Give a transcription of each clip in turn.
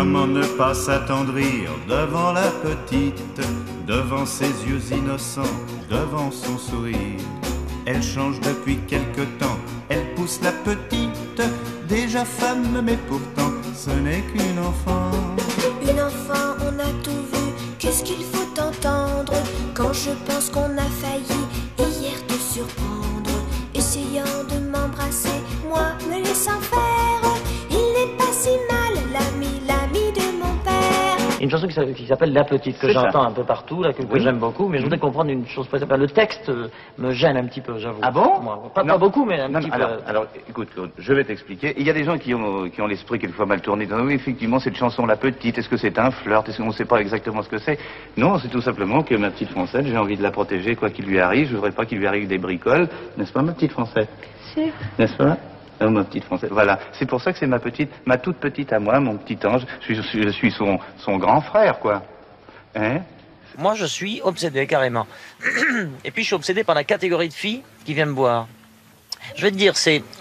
Comment ne pas s'attendrir devant la petite, devant ses yeux innocents, devant son sourire. Elle change depuis quelque temps, elle pousse la petite, déjà femme mais pourtant ce n'est qu'une enfant. Une enfant, on a tout vu, qu'est-ce qu'il faut entendre quand je pense qu'on a failli hier te surprendre, essayant de m'embrasser, moi me laissant faire. Il n'est pas si mal, l'ami de mon père. Il y a une chanson qui s'appelle La Petite, que j'entends un peu partout, là, que j'aime beaucoup, mais je voudrais comprendre une chose précise. Le texte me gêne un petit peu, j'avoue. Ah bon? Moi, pas beaucoup, mais un petit peu. Alors, écoute, Claude, je vais t'expliquer. Il y a des gens qui ont l'esprit quelquefois mal tourné. Oui, effectivement, cette chanson La Petite, est-ce que c'est un flirt? Est-ce qu'on ne sait pas exactement ce que c'est? Non, c'est tout simplement que ma petite Française, j'ai envie de la protéger, quoi qu'il lui arrive. Je voudrais pas qu'il lui arrive des bricoles. N'est-ce pas, ma petite Française? Si. N'est-ce pas? Oh, ma petite Française. Voilà. C'est pour ça que c'est ma toute petite à moi, mon petit ange. Je suis son grand frère, quoi. Hein? Moi, je suis obsédé, carrément. Et puis, je suis obsédé par la catégorie de filles qui viennent me voir. Je vais te dire,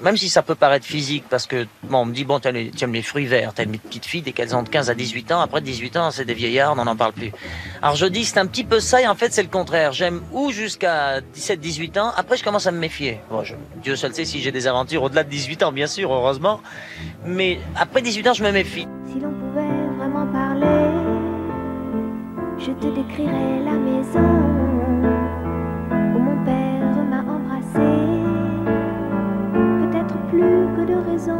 même si ça peut paraître physique, parce que, bon, on me dit, bon, tu aimes les fruits verts, t'aimes les petites filles dès qu'elles ont de 15 à 18 ans, après 18 ans, c'est des vieillards, on n'en parle plus. Alors, je dis, c'est un petit peu ça, et en fait, c'est le contraire. J'aime ou jusqu'à 17, 18 ans, après, je commence à me méfier. Bon, Dieu seul sait si j'ai des aventures au-delà de 18 ans, bien sûr, heureusement. Mais après 18 ans, je me méfie. Si l'on pouvait vraiment parler, je te décrirais la maison où mon père m'a embrassé. Peut-être plus que de raison,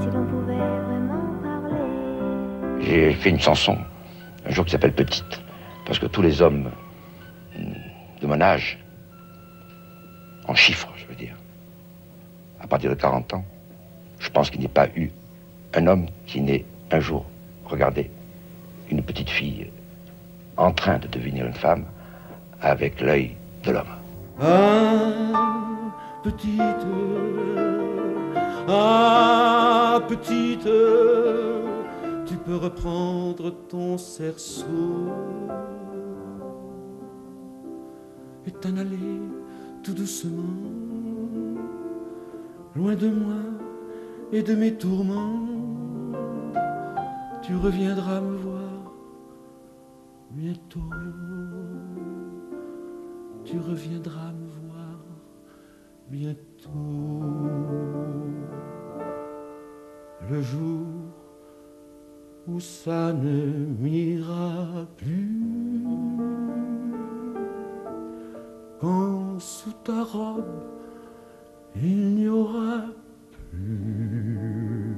si l'on pouvait vraiment parler. J'ai fait une chanson, un jour qui s'appelle Petite, parce que tous les hommes de mon âge, en chiffres, je veux dire, à partir de 40 ans, je pense qu'il n'y a pas eu un homme qui n'ait un jour regardé une petite fille en train de devenir une femme avec l'œil de l'homme. Petite, tu peux reprendre ton cerceau et t'en aller tout doucement, loin de moi et de mes tourments. Tu reviendras me voir bientôt. Tu reviendras me voir bientôt. Le jour où ça ne m'ira plus, quand sous ta robe il n'y aura plus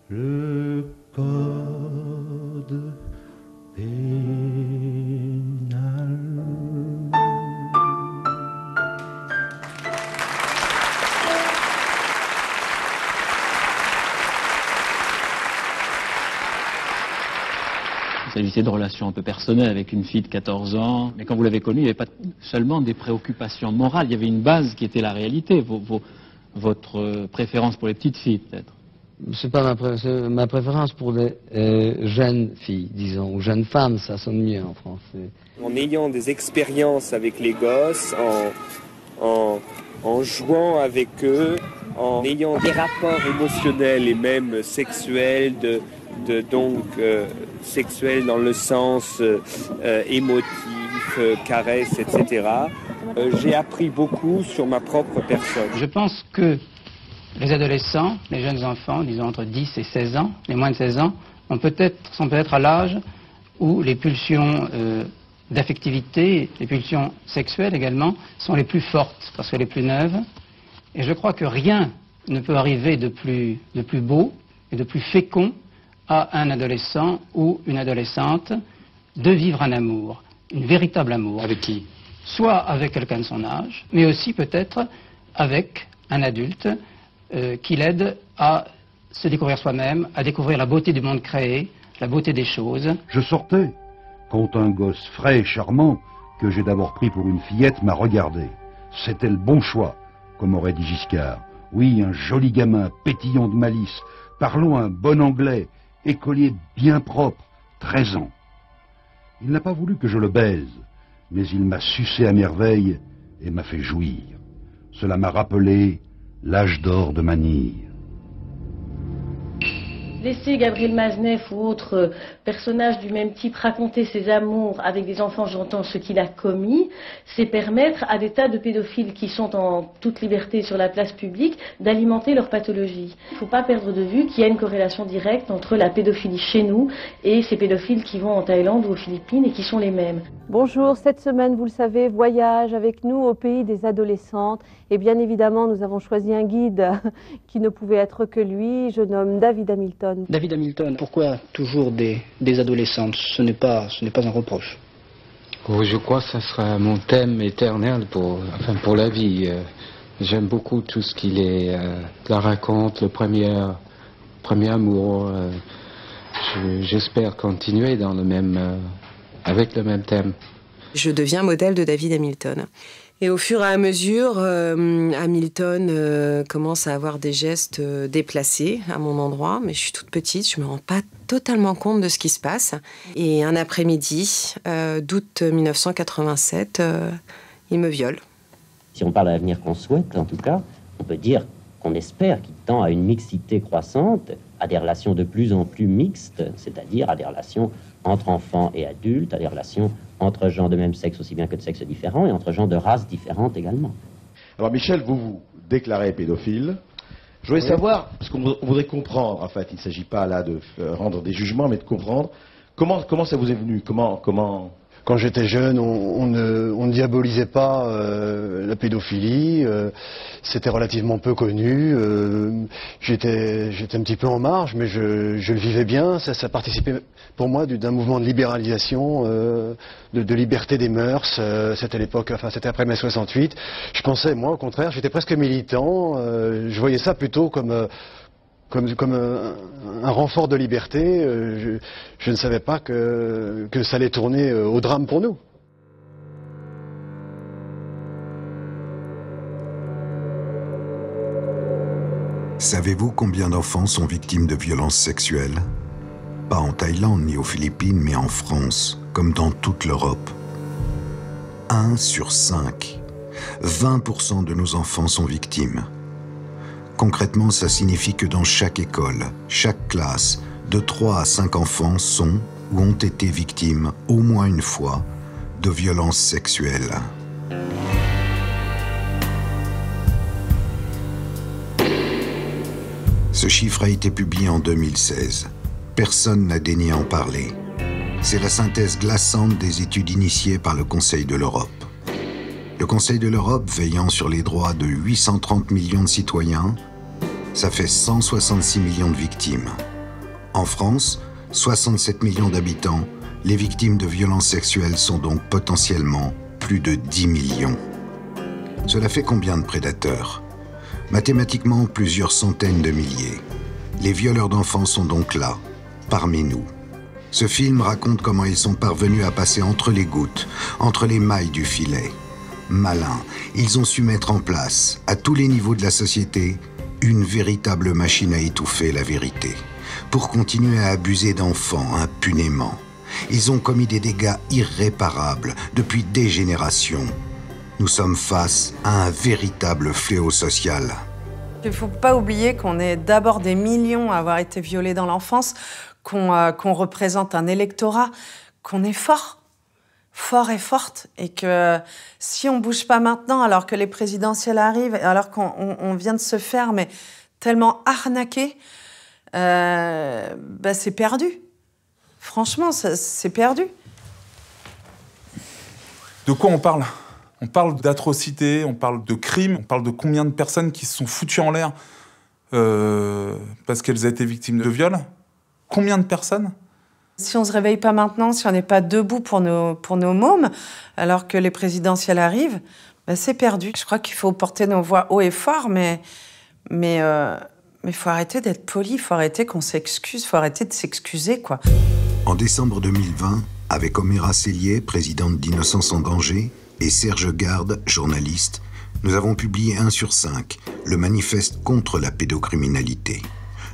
le code pénal. Il s'agissait de relations un peu personnelles avec une fille de 14 ans. Mais quand vous l'avez connue, il n'y avait pas seulement des préoccupations morales, il y avait une base qui était la réalité, votre préférence pour les petites filles peut-être. C'est pas ma préférence pour les jeunes filles, disons, ou jeunes femmes, ça sonne mieux en français. En ayant des expériences avec les gosses, en jouant avec eux, en ayant des rapports émotionnels et même sexuels, sexuels dans le sens émotif, caresse, etc. J'ai appris beaucoup sur ma propre personne. Je pense que les adolescents, les jeunes enfants, disons entre 10 et 16 ans, les moins de 16 ans, sont peut-être à l'âge où les pulsions d'affectivité, les pulsions sexuelles également, sont les plus fortes, parce qu'elles sont les plus neuves. Et je crois que rien ne peut arriver de plus beau et de plus fécond à un adolescent ou une adolescente de vivre un amour, un véritable amour. Avec qui? Soit avec quelqu'un de son âge, mais aussi peut-être avec un adulte qui l'aide à se découvrir soi-même, à découvrir la beauté du monde créé, la beauté des choses. Je sortais quand un gosse frais et charmant, que j'ai d'abord pris pour une fillette, m'a regardé. C'était le bon choix, comme aurait dit Giscard. Oui, un joli gamin, pétillant de malice, parlant un bon anglais, écolier bien propre, 13 ans. Il n'a pas voulu que je le baise, mais il m'a sucé à merveille et m'a fait jouir. Cela m'a rappelé l'âge d'or de Manille. Laisser Gabriel Maznev ou autre personnage du même type raconter ses amours avec des enfants, j'entends ce qu'il a commis, c'est permettre à des tas de pédophiles qui sont en toute liberté sur la place publique d'alimenter leur pathologie. Il ne faut pas perdre de vue qu'il y a une corrélation directe entre la pédophilie chez nous et ces pédophiles qui vont en Thaïlande ou aux Philippines et qui sont les mêmes. Bonjour, cette semaine, vous le savez, voyage avec nous au pays des adolescentes. Et bien évidemment, nous avons choisi un guide qui ne pouvait être que lui, je nomme David Hamilton. David Hamilton, pourquoi toujours des adolescentes? Ce n'est pas un reproche. Oh, je crois que ça sera mon thème éternel pour la vie. J'aime beaucoup tout ce qu'il est, la raconte, le premier amour. J'espère continuer dans avec le même thème. Je deviens modèle de David Hamilton. Et au fur et à mesure, Hamilton commence à avoir des gestes déplacés à mon endroit, mais je suis toute petite, je me rends pas totalement compte de ce qui se passe. Et un après-midi d'août 1987, il me viole. Si on parle de l'avenir qu'on souhaite, en tout cas, on peut dire qu'on espère qu'il tend à une mixité croissante, à des relations de plus en plus mixtes, c'est-à-dire à des relations entre enfants et adultes, à des relations entre gens de même sexe aussi bien que de sexes différents et entre gens de races différentes également. Alors Michel, vous vous déclarez pédophile. Je voulais savoir, parce qu'on voudrait comprendre, en fait, il ne s'agit pas là de rendre des jugements, mais de comprendre comment ça vous est venu, comment... Quand j'étais jeune, on ne diabolisait pas la pédophilie, c'était relativement peu connu, j'étais un petit peu en marge, mais je le vivais bien, ça participait pour moi d'un mouvement de libéralisation, de liberté des mœurs, c'était l'époque, enfin c'était après mai 68, je pensais, moi au contraire, j'étais presque militant, je voyais ça plutôt comme un renfort de liberté, je ne savais pas que ça allait tourner au drame pour nous. Savez-vous combien d'enfants sont victimes de violences sexuelles? Pas en Thaïlande ni aux Philippines, mais en France, comme dans toute l'Europe. 1 sur 5. 20% de nos enfants sont victimes. Concrètement, ça signifie que dans chaque école, chaque classe, de 3 à 5 enfants sont ou ont été victimes, au moins une fois, de violences sexuelles. Ce chiffre a été publié en 2016. Personne n'a daigné en parler. C'est la synthèse glaçante des études initiées par le Conseil de l'Europe. Le Conseil de l'Europe, veillant sur les droits de 830 millions de citoyens, ça fait 166 millions de victimes. En France, 67 millions d'habitants, les victimes de violences sexuelles sont donc potentiellement plus de 10 millions. Cela fait combien de prédateurs? Mathématiquement, plusieurs centaines de milliers. Les violeurs d'enfants sont donc là, parmi nous. Ce film raconte comment ils sont parvenus à passer entre les gouttes, entre les mailles du filet. Malins, ils ont su mettre en place, à tous les niveaux de la société, une véritable machine à étouffer la vérité, pour continuer à abuser d'enfants impunément. Ils ont commis des dégâts irréparables depuis des générations. Nous sommes face à un véritable fléau social. Il ne faut pas oublier qu'on est d'abord des millions à avoir été violés dans l'enfance, qu'on représente un électorat, qu'on est fort et forte, et que si on bouge pas maintenant, alors que les présidentielles arrivent, alors qu'on vient de se faire mais tellement arnaquer, c'est perdu. Franchement, c'est perdu. De quoi on parle? On parle d'atrocités, on parle de crimes, on parle de combien de personnes qui se sont foutues en l'air parce qu'elles ont été victimes de viols. Combien de personnes? Si on ne se réveille pas maintenant, si on n'est pas debout pour nos mômes, alors que les présidentielles arrivent, c'est perdu. Je crois qu'il faut porter nos voix haut et fort, mais faut arrêter d'être poli, faut arrêter qu'on s'excuse, faut arrêter de s'excuser, quoi. En décembre 2020, avec Oméra Cellier, présidente d'Innocence en danger, et Serge Garde, journaliste, nous avons publié 1 sur 5, le manifeste contre la pédocriminalité.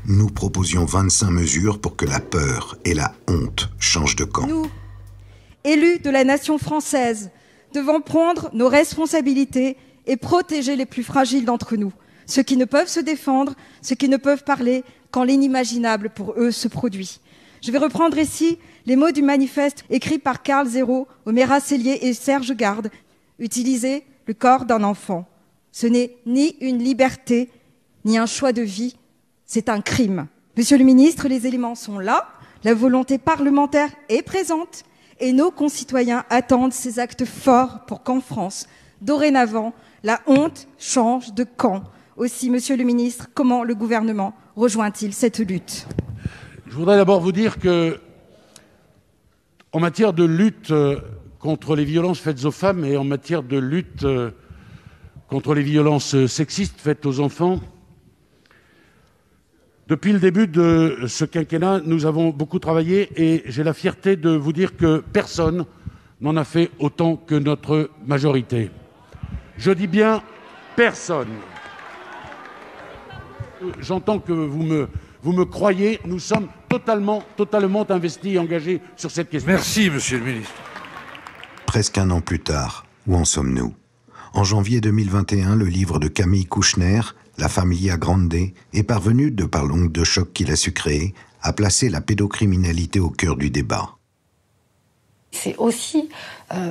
Nous proposions 25 mesures pour que la peur et la honte changent de camp. Nous, élus de la nation française, devons prendre nos responsabilités et protéger les plus fragiles d'entre nous. ceux qui ne peuvent se défendre, ceux qui ne peuvent parler quand l'inimaginable pour eux se produit. Je vais reprendre ici les mots du manifeste écrit par Karl Zéro, Oméra Cellier et Serge Garde. Utiliser le corps d'un enfant. Ce n'est ni une liberté, ni un choix de vie, c'est un crime. Monsieur le ministre, les éléments sont là, la volonté parlementaire est présente et nos concitoyens attendent ces actes forts pour qu'en France, dorénavant, la honte change de camp. Aussi, monsieur le ministre, comment le gouvernement rejoint-il cette lutte? Je voudrais d'abord vous dire que, en matière de lutte contre les violences faites aux femmes et en matière de lutte contre les violences sexistes faites aux enfants, depuis le début de ce quinquennat, nous avons beaucoup travaillé et j'ai la fierté de vous dire que personne n'en a fait autant que notre majorité. Je dis bien personne. J'entends que vous me croyez, nous sommes totalement investis et engagés sur cette question. Merci, monsieur le ministre. Presque un an plus tard, où en sommes-nous? En janvier 2021, le livre de Camille Kouchner, La Familia Grande, est parvenu, de par l'onde de choc qu'il a su créer, à placer la pédocriminalité au cœur du débat. C'est aussi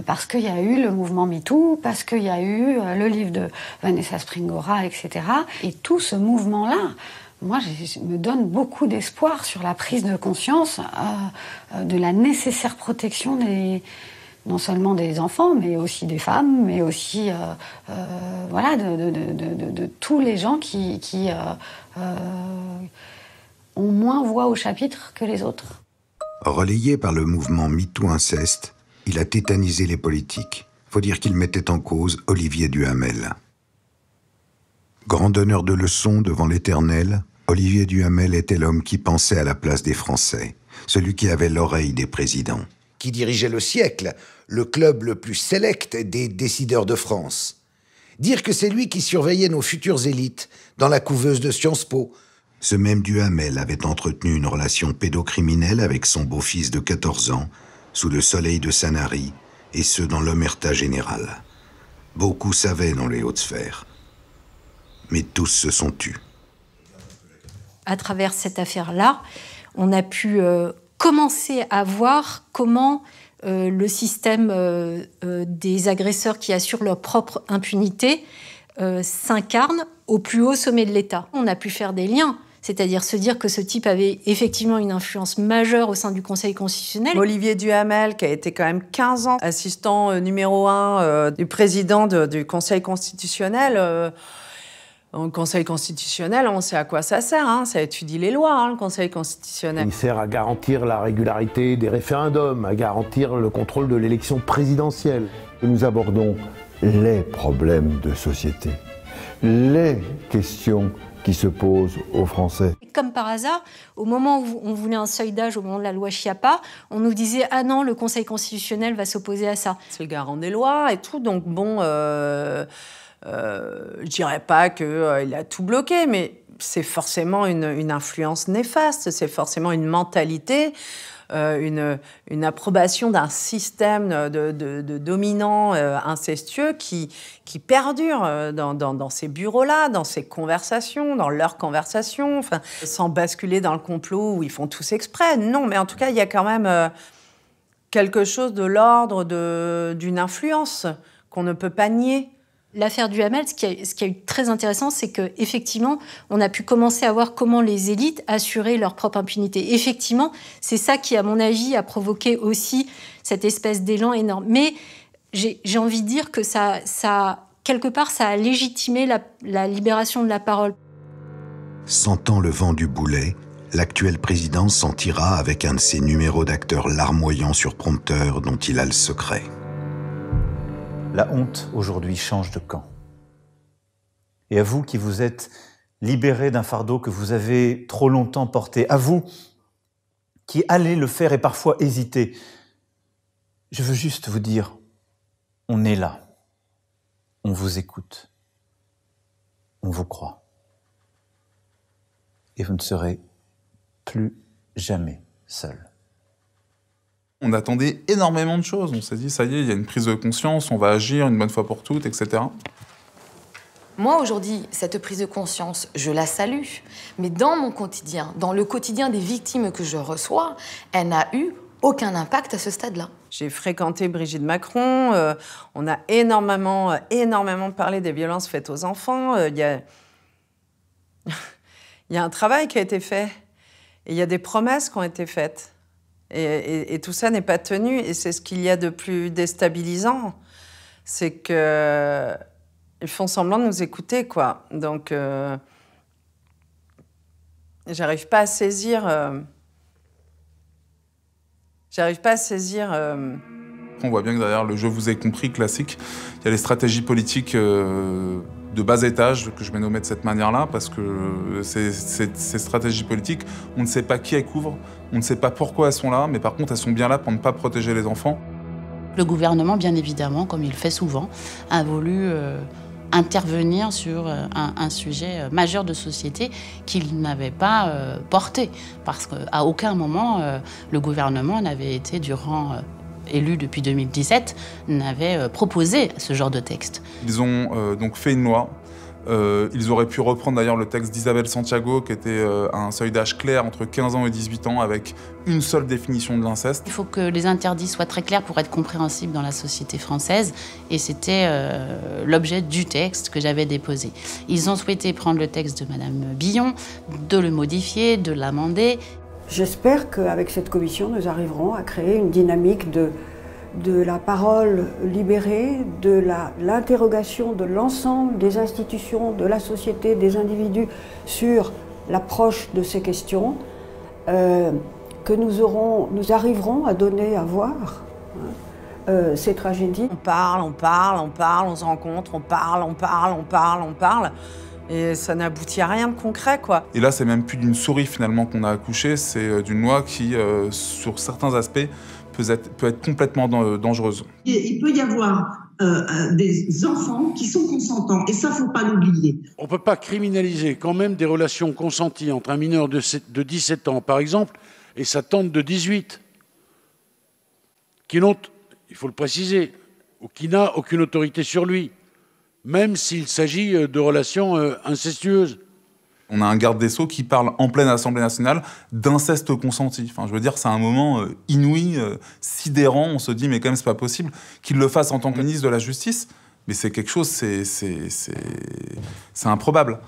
parce qu'il y a eu le mouvement MeToo, parce qu'il y a eu le livre de Vanessa Springora, etc. Et tout ce mouvement-là, moi, me donne beaucoup d'espoir sur la prise de conscience de la nécessaire protection non seulement des enfants, mais aussi des femmes, mais aussi voilà, de tous les gens qui ont moins voix au chapitre que les autres. Relayé par le mouvement MeToo Inceste, il a tétanisé les politiques. Faut dire qu'il mettait en cause Olivier Duhamel. Grand donneur de leçons devant l'Éternel, Olivier Duhamel était l'homme qui pensait à la place des Français, celui qui avait l'oreille des présidents. Qui dirigeait le siècle, le club le plus sélect des décideurs de France. Dire que c'est lui qui surveillait nos futures élites dans la couveuse de Sciences Po. Ce même Duhamel avait entretenu une relation pédocriminelle avec son beau-fils de 14 ans, sous le soleil de Sanary, et ce dans l'omerta générale. Beaucoup savaient dans les hautes sphères, mais tous se sont tus. À travers cette affaire-là, on a pu commencer à voir comment le système des agresseurs qui assurent leur propre impunité s'incarne au plus haut sommet de l'État. On a pu faire des liens, c'est-à-dire se dire que ce type avait effectivement une influence majeure au sein du Conseil constitutionnel. Olivier Duhamel, qui a été quand même 15 ans assistant numéro 1 du président du Conseil constitutionnel. Le Conseil constitutionnel, on sait à quoi ça sert, hein. Ça étudie les lois, hein, le Conseil constitutionnel. Il sert à garantir la régularité des référendums, à garantir le contrôle de l'élection présidentielle. Nous abordons les problèmes de société, les questions qui se posent aux Français. Comme par hasard, au moment où on voulait un seuil d'âge, au moment de la loi Schiappa, on nous disait « Ah non, le Conseil constitutionnel va s'opposer à ça ». C'est le garant des lois et tout, donc bon... je dirais pas qu'il a tout bloqué, mais c'est forcément une influence néfaste, c'est forcément une mentalité, une approbation d'un système de dominants incestueux qui perdure dans ces bureaux-là, dans ces conversations, dans leurs conversations, enfin, sans basculer dans le complot où ils font tous exprès. Non, mais en tout cas, il y a quand même quelque chose de l'ordre d'une influence qu'on ne peut pas nier. L'affaire Duhamel, ce qui a eu de très intéressant, c'est qu'effectivement, on a pu commencer à voir comment les élites assuraient leur propre impunité. Effectivement, c'est ça qui, à mon avis, a provoqué aussi cette espèce d'élan énorme. Mais j'ai envie de dire que quelque part, ça a légitimé la libération de la parole. Sentant le vent du boulet, l'actuel président s'en tira avec un de ses numéros d'acteurs larmoyants sur prompteur dont il a le secret. La honte, aujourd'hui, change de camp. Et à vous qui vous êtes libérés d'un fardeau que vous avez trop longtemps porté, à vous qui allez le faire et parfois hésiter, je veux juste vous dire, on est là, on vous écoute, on vous croit. Et vous ne serez plus jamais seul. On attendait énormément de choses. On s'est dit, ça y est, il y a une prise de conscience, on va agir une bonne fois pour toutes, etc. Moi, aujourd'hui, cette prise de conscience, je la salue. Mais dans mon quotidien, dans le quotidien des victimes que je reçois, elle n'a eu aucun impact à ce stade-là. J'ai fréquenté Brigitte Macron, on a énormément parlé des violences faites aux enfants. Il y a un travail qui a été fait, et il y a des promesses qui ont été faites. Et tout ça n'est pas tenu, et c'est ce qu'il y a de plus déstabilisant. C'est qu'ils font semblant de nous écouter, quoi. Donc, j'arrive pas à saisir... On voit bien que derrière le « je vous ai compris » classique, il y a les stratégies politiques de bas étage, que je vais nommer de cette manière-là, parce que ces stratégies politiques, on ne sait pas qui elles couvrent, on ne sait pas pourquoi elles sont là, mais par contre, elles sont bien là pour ne pas protéger les enfants. Le gouvernement, bien évidemment, comme il le fait souvent, a voulu intervenir sur un sujet majeur de société qu'il n'avait pas porté. Parce qu'à aucun moment, le gouvernement n'avait été, élu depuis 2017, n'avait proposé ce genre de texte. Ils ont donc fait une loi. Ils auraient pu reprendre d'ailleurs le texte d'Isabelle Santiago, qui était un seuil d'âge clair entre 15 ans et 18 ans, avec une seule définition de l'inceste. Il faut que les interdits soient très clairs pour être compréhensibles dans la société française, et c'était l'objet du texte que j'avais déposé. Ils ont souhaité prendre le texte de Madame Billon, de le modifier, de l'amender. J'espère qu'avec cette commission, nous arriverons à créer une dynamique de la parole libérée, de l'interrogation de l'ensemble des institutions, de la société, des individus sur l'approche de ces questions, que nous arriverons à donner à voir ces tragédies. On parle, on se rencontre, on parle. Et ça n'aboutit à rien de concret, quoi. Et là, c'est même plus d'une souris, finalement, qu'on a accouché, c'est d'une loi qui, sur certains aspects, peut être complètement dangereuse. Il peut y avoir des enfants qui sont consentants, et ça, faut pas l'oublier. On ne peut pas criminaliser quand même des relations consenties entre un mineur de 17 ans, par exemple, et sa tante de 18, qui n'ont, il faut le préciser, ou qui n'a aucune autorité sur lui, même s'il s'agit de relations incestueuses. On a un garde des Sceaux qui parle en pleine Assemblée nationale d'inceste consenti. Enfin, je veux dire, c'est un moment inouï, sidérant. On se dit, mais quand même, c'est pas possible qu'il le fasse en tant que ministre de la Justice. Mais c'est quelque chose, c'est improbable.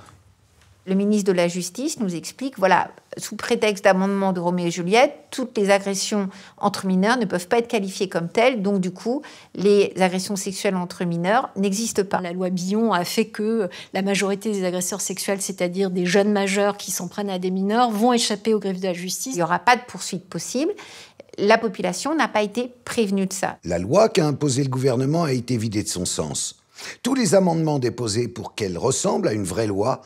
Le ministre de la Justice nous explique, voilà, sous prétexte d'amendement de Roméo et Juliette, toutes les agressions entre mineurs ne peuvent pas être qualifiées comme telles, donc du coup, les agressions sexuelles entre mineurs n'existent pas. La loi Billon a fait que la majorité des agresseurs sexuels, c'est-à-dire des jeunes majeurs qui s'en prennent à des mineurs, vont échapper aux griffes de la justice. Il n'y aura pas de poursuite possible. La population n'a pas été prévenue de ça. La loi qu'a imposée le gouvernement a été vidée de son sens. Tous les amendements déposés pour qu'elle ressemble à une vraie loi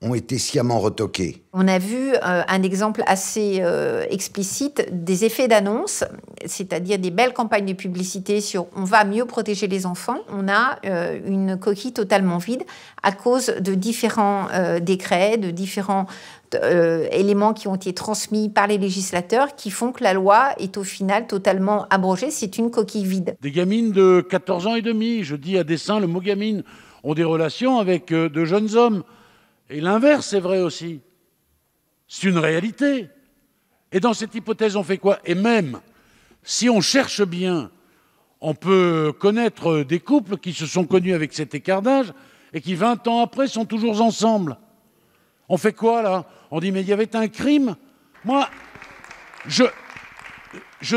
ont été sciemment retoqués. On a vu un exemple assez explicite des effets d'annonce, c'est-à-dire des belles campagnes de publicité sur « on va mieux protéger les enfants ». On a une coquille totalement vide à cause de différents décrets, de différents éléments qui ont été transmis par les législateurs qui font que la loi est au final totalement abrogée. C'est une coquille vide. Des gamines de 14 ans et demi, je dis à dessein le mot gamine, ont des relations avec de jeunes hommes. Et l'inverse est vrai aussi. C'est une réalité. Et dans cette hypothèse, on fait quoi? Et même, si on cherche bien, on peut connaître des couples qui se sont connus avec cet écart d'âge et qui, 20 ans après, sont toujours ensemble. On fait quoi, là? On dit, mais il y avait un crime? Moi, je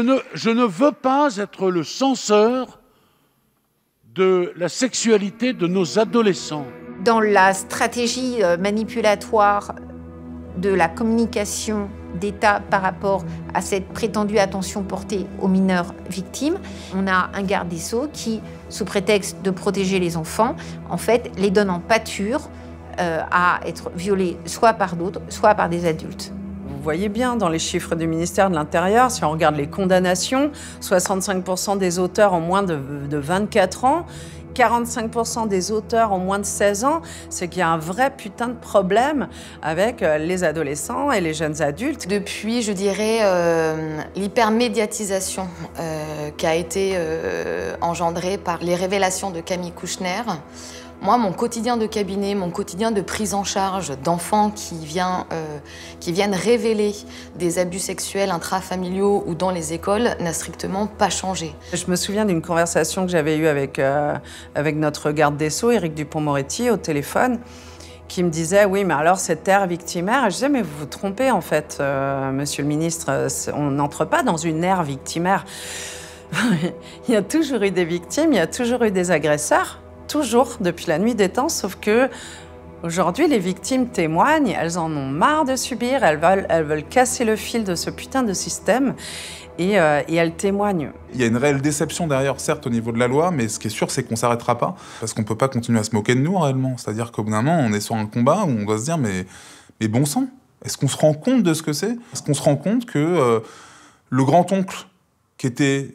ne veux pas être le censeur de la sexualité de nos adolescents. Dans la stratégie manipulatoire de la communication d'État par rapport à cette prétendue attention portée aux mineurs victimes, on a un garde des Sceaux qui, sous prétexte de protéger les enfants, en fait, les donne en pâture à être violés soit par d'autres, soit par des adultes. Vous voyez bien dans les chiffres du ministère de l'Intérieur, si on regarde les condamnations, 65% des auteurs ont moins de 24 ans, 45% des auteurs ont moins de 16 ans, c'est qu'il y a un vrai putain de problème avec les adolescents et les jeunes adultes. Depuis, je dirais, l'hypermédiatisation qui a été engendrée par les révélations de Camille Kouchner, Moi, mon quotidien de cabinet, mon quotidien de prise en charge d'enfants qui viennent révéler des abus sexuels intrafamiliaux ou dans les écoles n'a strictement pas changé. Je me souviens d'une conversation que j'avais eue avec notre garde des Sceaux, Éric Dupond-Moretti, au téléphone, qui me disait « Oui, mais alors cette ère victimaire ?» Je disais « Mais vous vous trompez, en fait, monsieur le ministre, on n'entre pas dans une ère victimaire. Il y a toujours eu des victimes, il y a toujours eu des agresseurs. Toujours, depuis la nuit des temps, sauf que aujourd'hui, les victimes témoignent, elles en ont marre de subir, elles veulent casser le fil de ce putain de système et elles témoignent. Il y a une réelle déception derrière, certes, au niveau de la loi, mais ce qui est sûr, c'est qu'on ne s'arrêtera pas, parce qu'on ne peut pas continuer à se moquer de nous, réellement. C'est-à-dire qu'au bout d'un moment, on est sur un combat où on doit se dire, mais bon sang, est-ce qu'on se rend compte de ce que c'est? Est-ce qu'on se rend compte que le grand-oncle qui était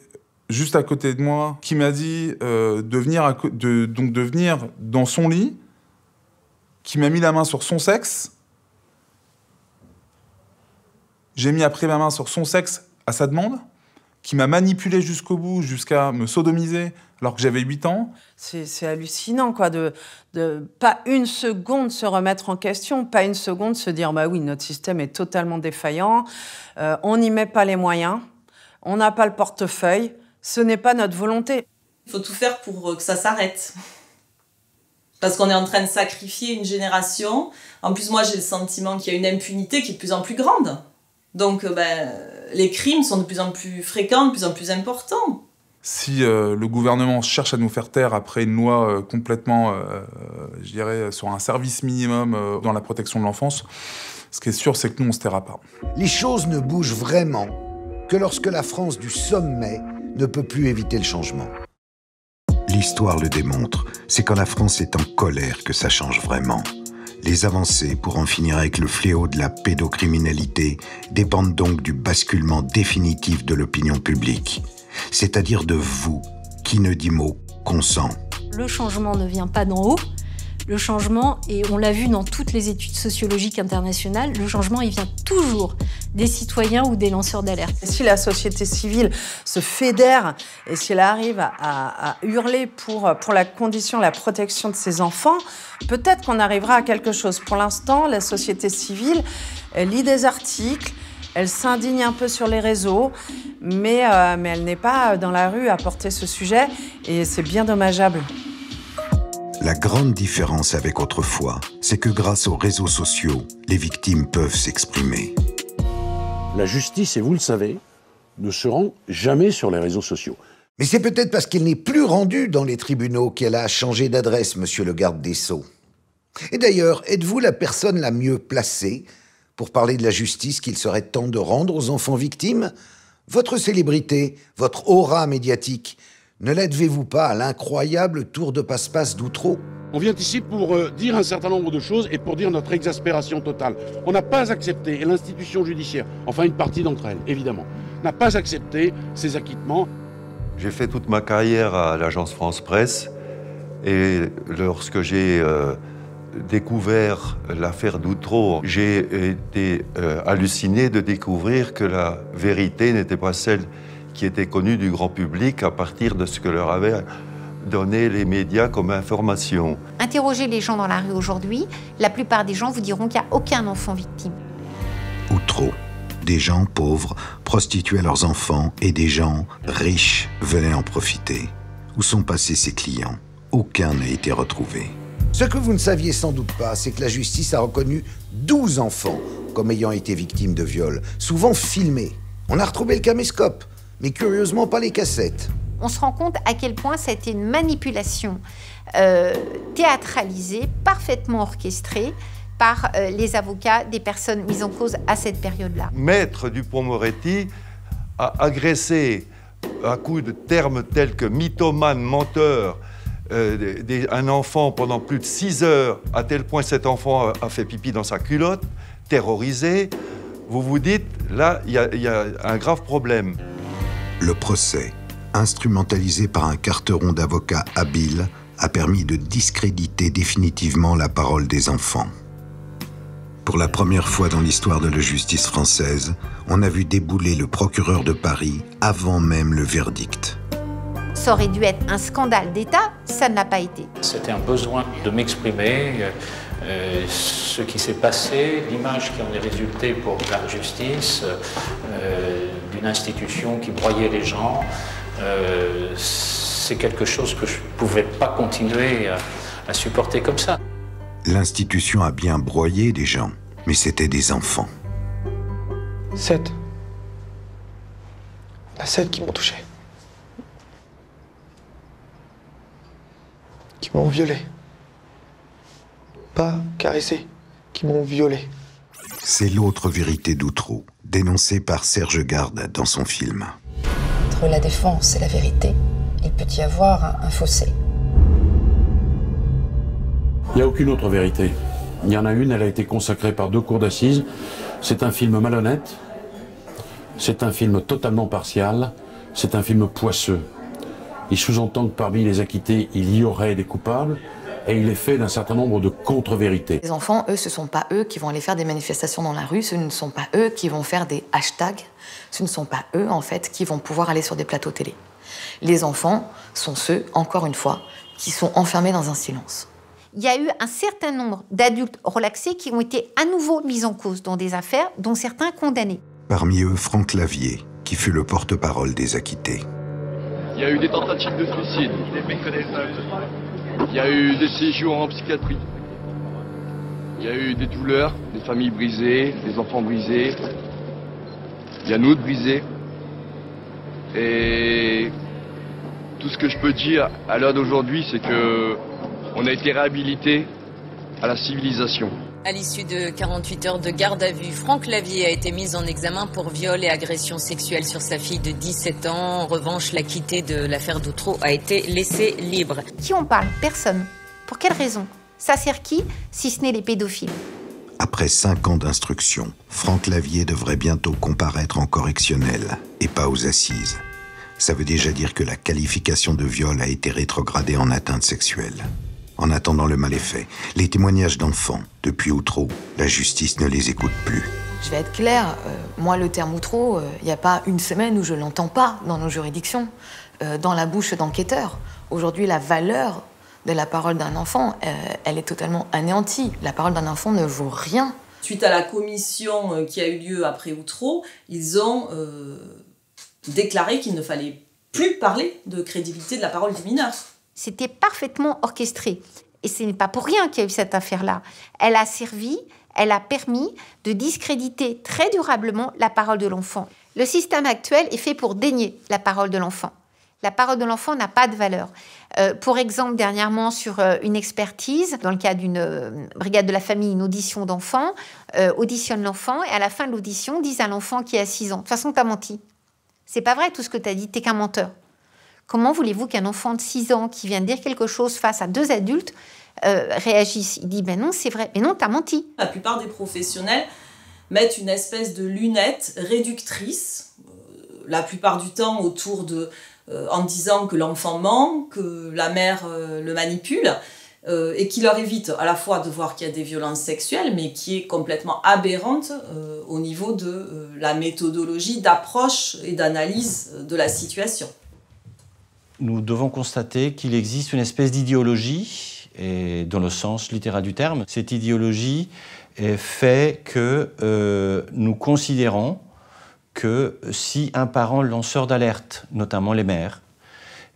juste à côté de moi, qui m'a dit de venir dans son lit, qui m'a mis la main sur son sexe. J'ai mis après ma main sur son sexe à sa demande, qui m'a manipulé jusqu'au bout, jusqu'à me sodomiser alors que j'avais 8 ans. C'est hallucinant, quoi, de pas une seconde se remettre en question, pas une seconde se dire « Bah oui, notre système est totalement défaillant, on n'y met pas les moyens, on n'a pas le portefeuille. » Ce n'est pas notre volonté. Il faut tout faire pour que ça s'arrête. Parce qu'on est en train de sacrifier une génération. En plus, moi, j'ai le sentiment qu'il y a une impunité qui est de plus en plus grande. Donc, les crimes sont de plus en plus fréquents, de plus en plus importants. Si le gouvernement cherche à nous faire taire après une loi complètement, je dirais, sur un service minimum dans la protection de l'enfance, ce qui est sûr, c'est que nous, on ne se taira pas. Les choses ne bougent vraiment que lorsque la France du sommet ne peut plus éviter le changement. L'histoire le démontre, c'est quand la France est en colère que ça change vraiment. Les avancées pour en finir avec le fléau de la pédocriminalité dépendent donc du basculement définitif de l'opinion publique, c'est-à-dire de vous, qui ne dit mot consent. Le changement ne vient pas d'en haut. Le changement, et on l'a vu dans toutes les études sociologiques internationales, le changement, il vient toujours des citoyens ou des lanceurs d'alerte. Si la société civile se fédère et si elle arrive à hurler pour la condition, la protection de ses enfants, peut-être qu'on arrivera à quelque chose. Pour l'instant, la société civile, elle lit des articles, elle s'indigne un peu sur les réseaux, mais elle n'est pas dans la rue à porter ce sujet, et c'est bien dommageable. La grande différence avec autrefois, c'est que grâce aux réseaux sociaux, les victimes peuvent s'exprimer. La justice, et vous le savez, ne se rend jamais sur les réseaux sociaux. Mais c'est peut-être parce qu'elle n'est plus rendue dans les tribunaux qu'elle a changé d'adresse, monsieur le garde des Sceaux. Et d'ailleurs, êtes-vous la personne la mieux placée pour parler de la justice qu'il serait temps de rendre aux enfants victimes? Votre célébrité, votre aura médiatique, ne l'advez-vous pas à l'incroyable tour de passe-passe d'Outreau? On vient ici pour dire un certain nombre de choses et pour dire notre exaspération totale. On n'a pas accepté, et l'institution judiciaire, enfin une partie d'entre elles, évidemment, n'a pas accepté ces acquittements. J'ai fait toute ma carrière à l'agence France Presse et lorsque j'ai découvert l'affaire d'Outreau, j'ai été halluciné de découvrir que la vérité n'était pas celle qui était connue du grand public à partir de ce que leur avaient donné les médias comme information. Interrogez les gens dans la rue aujourd'hui, la plupart des gens vous diront qu'il n'y a aucun enfant victime. Outreau. Des gens pauvres prostituaient leurs enfants et des gens riches venaient en profiter. Où sont passés ces clients? Aucun n'a été retrouvé. Ce que vous ne saviez sans doute pas, c'est que la justice a reconnu 12 enfants comme ayant été victimes de viol, souvent filmés. On a retrouvé le caméscope, mais curieusement pas les cassettes. On se rend compte à quel point ça a été une manipulation théâtralisée, parfaitement orchestrée par les avocats des personnes mises en cause à cette période-là. Maître Dupond-Moretti a agressé à coups de termes tels que mythomane, menteur, un enfant pendant plus de 6 heures, à tel point cet enfant a fait pipi dans sa culotte, terrorisé. Vous vous dites, là, il y a un grave problème. Le procès, instrumentalisé par un carteron d'avocats habiles, a permis de discréditer définitivement la parole des enfants. Pour la première fois dans l'histoire de la justice française, on a vu débouler le procureur de Paris avant même le verdict. Ça aurait dû être un scandale d'État, ça ne l'a pas été. C'était un besoin de m'exprimer, ce qui s'est passé, l'image qui en est résultée pour la justice, d'une institution qui broyait les gens. C'est quelque chose que je ne pouvais pas continuer à supporter comme ça. L'institution a bien broyé des gens, mais c'était des enfants. 7. Il y en a 7 qui m'ont touché. Qui m'ont violé. Pas caressé, qui m'ont violé. C'est l'autre vérité d'Outreau, dénoncée par Serge Garde dans son film. Entre la défense et la vérité, il peut y avoir un fossé. Il n'y a aucune autre vérité. Il y en a une, elle a été consacrée par 2 cours d'assises. C'est un film malhonnête, c'est un film totalement partial, c'est un film poisseux. Il sous-entend que parmi les acquittés, il y aurait des coupables, et il est fait d'un certain nombre de contre-vérités. Les enfants, eux, ce ne sont pas eux qui vont aller faire des manifestations dans la rue, ce ne sont pas eux qui vont faire des hashtags, ce ne sont pas eux, en fait, qui vont pouvoir aller sur des plateaux télé. Les enfants sont ceux, encore une fois, qui sont enfermés dans un silence. Il y a eu un certain nombre d'adultes relaxés qui ont été à nouveau mis en cause dans des affaires, dont certains condamnés. Parmi eux, Franck Lavier, qui fut le porte-parole des acquittés. Il y a eu des tentatives de suicide. Il y a eu des séjours en psychiatrie. Il y a eu des douleurs, des familles brisées, des enfants brisés. Il y a nous brisés. Et tout ce que je peux dire à l'heure d'aujourd'hui, c'est que on a été réhabilités à la civilisation. À l'issue de 48 heures de garde à vue, Franck Lavier a été mis en examen pour viol et agression sexuelle sur sa fille de 17 ans. En revanche, l'acquitté de l'affaire d'Outreau a été laissé libre. Qui en parle? Personne. Pour quelle raison? Ça sert qui, si ce n'est les pédophiles? Après 5 ans d'instruction, Franck Lavier devrait bientôt comparaître en correctionnel et pas aux assises. Ça veut déjà dire que la qualification de viol a été rétrogradée en atteinte sexuelle. En attendant, le mal est fait. Les témoignages d'enfants, depuis Outreau, la justice ne les écoute plus. Je vais être claire, moi le terme Outreau, il n'y a pas une semaine où je ne l'entends pas dans nos juridictions, dans la bouche d'enquêteurs. Aujourd'hui, la valeur de la parole d'un enfant, elle est totalement anéantie. La parole d'un enfant ne vaut rien. Suite à la commission qui a eu lieu après Outreau, ils ont déclaré qu'il ne fallait plus parler de crédibilité de la parole du mineur. C'était parfaitement orchestré. Et ce n'est pas pour rien qu'il y a eu cette affaire-là. Elle a servi, elle a permis de discréditer très durablement la parole de l'enfant. Le système actuel est fait pour dénier la parole de l'enfant. La parole de l'enfant n'a pas de valeur. Pour exemple, dernièrement, sur une expertise, dans le cas d'une brigade de la famille, une audition d'enfant, auditionne l'enfant et à la fin de l'audition, disent à l'enfant qui a 6 ans, « De toute façon, t'as menti. C'est pas vrai tout ce que t'as dit, t'es qu'un menteur. » Comment voulez-vous qu'un enfant de 6 ans qui vient de dire quelque chose face à 2 adultes réagisse? Il dit, ben non, c'est vrai. Mais non, t'as menti. La plupart des professionnels mettent une espèce de lunette réductrice, la plupart du temps autour de... en disant que l'enfant ment, que la mère le manipule, et qui leur évite à la fois de voir qu'il y a des violences sexuelles, mais qui est complètement aberrante au niveau de la méthodologie d'approche et d'analyse de la situation. Nous devons constater qu'il existe une espèce d'idéologie, et dans le sens littéral du terme, cette idéologie fait que nous considérons que si un parent lanceur d'alerte, notamment les mères,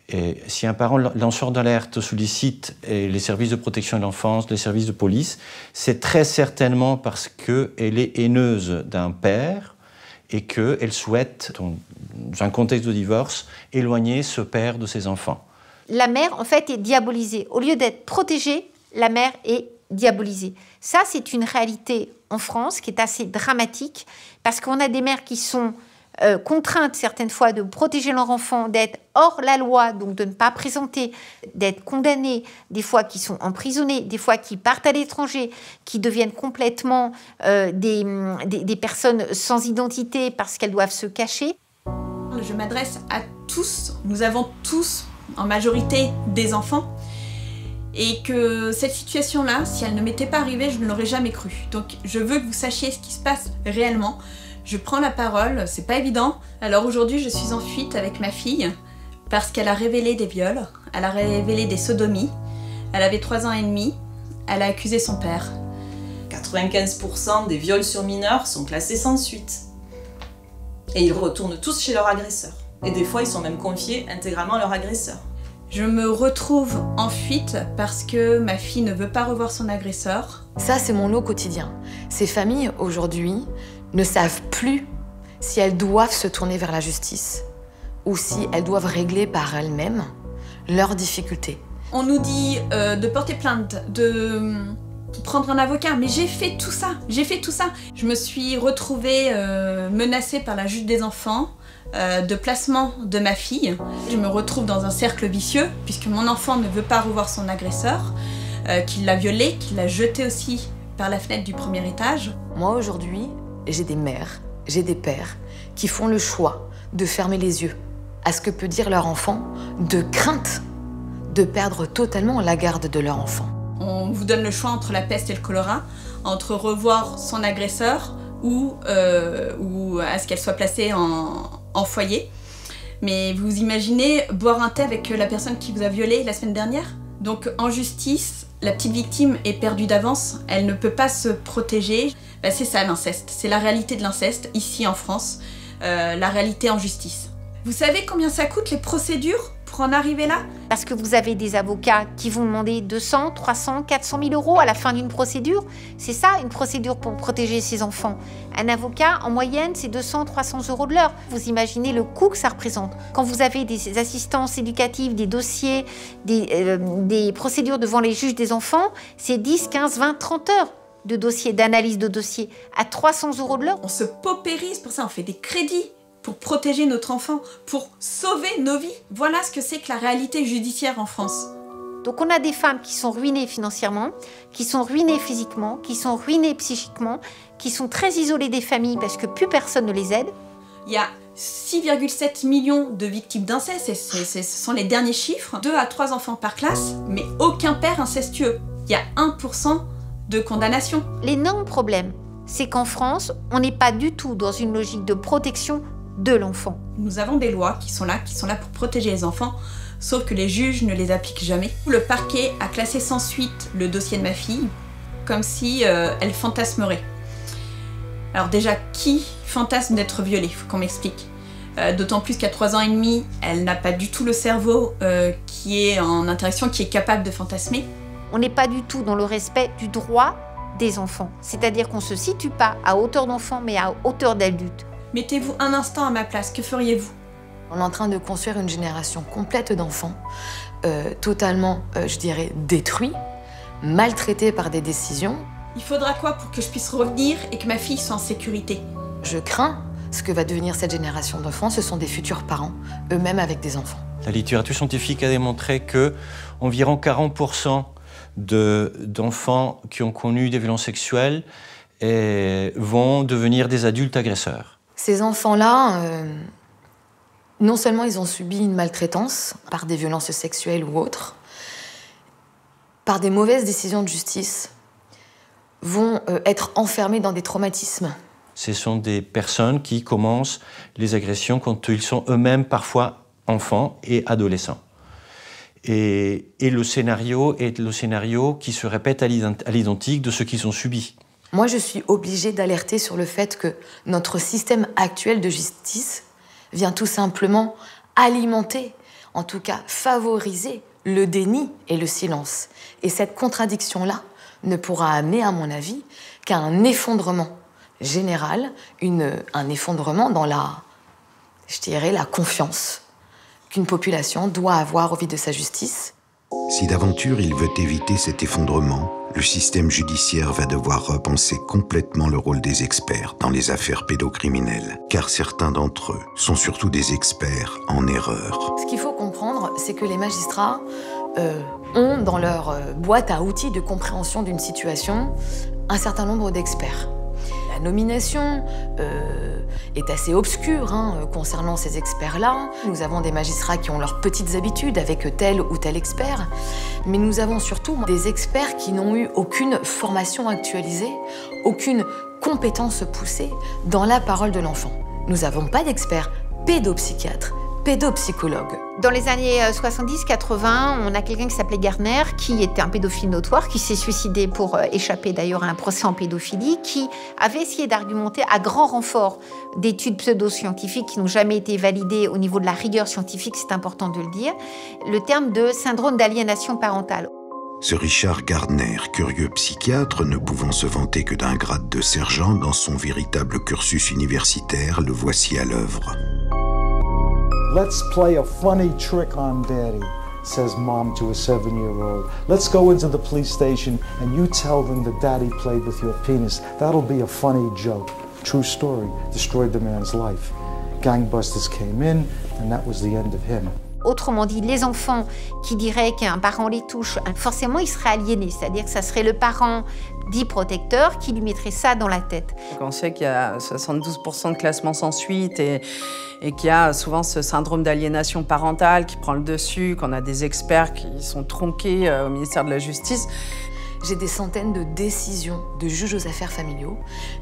et si un parent lanceur d'alerte sollicite les services de protection de l'enfance, les services de police, c'est très certainement parce qu'elle est haineuse d'un père et qu'elle souhaite, dans un contexte de divorce, éloigner ce père de ses enfants. La mère, en fait, est diabolisée. Au lieu d'être protégée, la mère est diabolisée. Ça, c'est une réalité en France qui est assez dramatique parce qu'on a des mères qui sont contraintes certaines fois de protéger leur enfant, d'être hors la loi, donc de ne pas présenter, d'être condamnées, des fois qui sont emprisonnées, des fois qui partent à l'étranger, qui deviennent complètement des personnes sans identité parce qu'elles doivent se cacher. Je m'adresse à tous, nous avons tous en majorité des enfants, et que cette situation-là, si elle ne m'était pas arrivée, je ne l'aurais jamais cru. Donc je veux que vous sachiez ce qui se passe réellement. Je prends la parole, c'est pas évident. Alors aujourd'hui, je suis en fuite avec ma fille Parce qu'elle a révélé des viols, elle a révélé des sodomies, elle avait 3 ans et demi, elle a accusé son père. 95% des viols sur mineurs sont classés sans suite. Et ils retournent tous chez leur agresseur. Et des fois, ils sont même confiés intégralement à leur agresseur. Je me retrouve en fuite parce que ma fille ne veut pas revoir son agresseur. Ça, c'est mon lot quotidien. Ces familles, aujourd'hui, ne savent plus si elles doivent se tourner vers la justice ou si elles doivent régler par elles-mêmes leurs difficultés. On nous dit de porter plainte, de prendre un avocat, mais j'ai fait tout ça, Je me suis retrouvée menacée par la juge des enfants, de placement de ma fille. Je me retrouve dans un cercle vicieux, puisque mon enfant ne veut pas revoir son agresseur, qu'il l'a violée, qu'il l'a jetée aussi par la fenêtre du premier étage. Moi, aujourd'hui, j'ai des mères, j'ai des pères qui font le choix de fermer les yeux à ce que peut dire leur enfant, de crainte de perdre totalement la garde de leur enfant. On vous donne le choix entre la peste et le choléra, entre revoir son agresseur ou à ce qu'elle soit placée en foyer. Mais vous imaginez boire un thé avec la personne qui vous a violé la semaine dernière? Donc en justice, la petite victime est perdue d'avance, elle ne peut pas se protéger. Ben, c'est ça l'inceste, c'est la réalité de l'inceste ici en France, la réalité en justice. Vous savez combien ça coûte les procédures pour en arriver là? Parce que vous avez des avocats qui vont demander 200, 300, 400 000 euros à la fin d'une procédure. C'est ça, une procédure pour protéger ses enfants. Un avocat, en moyenne, c'est 200, 300 euros de l'heure. Vous imaginez le coût que ça représente. Quand vous avez des assistances éducatives, des dossiers, des procédures devant les juges des enfants, c'est 10, 15, 20, 30 heures de dossiers, d'analyse de dossiers, à 300 euros de l'heure. On se paupérise pour ça, on fait des crédits pour protéger notre enfant, pour sauver nos vies. Voilà ce que c'est que la réalité judiciaire en France. Donc on a des femmes qui sont ruinées financièrement, qui sont ruinées physiquement, qui sont ruinées psychiquement, qui sont très isolées des familles parce que plus personne ne les aide. Il y a 6,7 millions de victimes d'inceste, ce sont les derniers chiffres. 2 à 3 enfants par classe, mais aucun père incestueux. Il y a 1% de condamnation. L'énorme problème, c'est qu'en France, on n'est pas du tout dans une logique de protection de l'enfant. Nous avons des lois qui sont là pour protéger les enfants, sauf que les juges ne les appliquent jamais. Le parquet a classé sans suite le dossier de ma fille, comme si elle fantasmerait. Alors déjà, qui fantasme d'être violée? Faut qu'on m'explique. D'autant plus qu'à 3 ans et demi, elle n'a pas du tout le cerveau qui est en interaction, qui est capable de fantasmer. On n'est pas du tout dans le respect du droit des enfants. C'est-à-dire qu'on ne se situe pas à hauteur d'enfant, mais à hauteur d'adulte. Mettez-vous un instant à ma place, que feriez-vous? On est en train de construire une génération complète d'enfants, totalement, je dirais, détruits, maltraités par des décisions. Il faudra quoi pour que je puisse revenir et que ma fille soit en sécurité? Je crains ce que va devenir cette génération d'enfants. Ce sont des futurs parents, eux-mêmes avec des enfants. La littérature scientifique a démontré que environ 40% d'enfants qui ont connu des violences sexuelles vont devenir des adultes agresseurs. Ces enfants-là, non seulement ils ont subi une maltraitance par des violences sexuelles ou autres, par des mauvaises décisions de justice, vont être enfermés dans des traumatismes. Ce sont des personnes qui commencent les agressions quand ils sont eux-mêmes parfois enfants et adolescents. Et le scénario est le scénario qui se répète à l'identique de ce qu'ils ont subi. Moi, je suis obligée d'alerter sur le fait que notre système actuel de justice vient tout simplement alimenter, en tout cas favoriser, le déni et le silence. Et cette contradiction-là ne pourra amener, à mon avis, qu'à un effondrement général, un effondrement dans la confiance qu'une population doit avoir au vu de sa justice. Si d'aventure il veut éviter cet effondrement, le système judiciaire va devoir repenser complètement le rôle des experts dans les affaires pédocriminelles, car certains d'entre eux sont surtout des experts en erreur. Ce qu'il faut comprendre, c'est que les magistrats ont dans leur boîte à outils de compréhension d'une situation un certain nombre d'experts. La nomination est assez obscure concernant ces experts-là. Nous avons des magistrats qui ont leurs petites habitudes avec tel ou tel expert, mais nous avons surtout des experts qui n'ont eu aucune formation actualisée, aucune compétence poussée dans la parole de l'enfant. Nous n'avons pas d'experts pédopsychiatres, pédopsychologue. Dans les années 70-80, on a quelqu'un qui s'appelait Garner, qui était un pédophile notoire, qui s'est suicidé pour échapper d'ailleurs à un procès en pédophilie, qui avait essayé d'argumenter à grand renfort d'études pseudo-scientifiques qui n'ont jamais été validées au niveau de la rigueur scientifique, c'est important de le dire, le terme de syndrome d'aliénation parentale. Ce Richard Gardner, curieux psychiatre, ne pouvant se vanter que d'un grade de sergent dans son véritable cursus universitaire, le voici à l'œuvre. Let's play a funny trick on Daddy, says Mom to a 7-year-old. Let's go into the police station and you tell them that Daddy played with your penis. That'll be a funny joke. True story, destroyed the man's life. Gangbusters came in and that was the end of him. Autrement dit, les enfants qui diraient qu'un parent les touche, forcément, ils seraient aliénés. C'est-à-dire que ça serait le parent dit protecteur qui lui mettrait ça dans la tête. On sait qu'il y a 72% de classements sans suite et qu'il y a souvent ce syndrome d'aliénation parentale qui prend le dessus, qu'on a des experts qui sont tronqués au ministère de la Justice. J'ai des centaines de décisions de juges aux affaires familiaux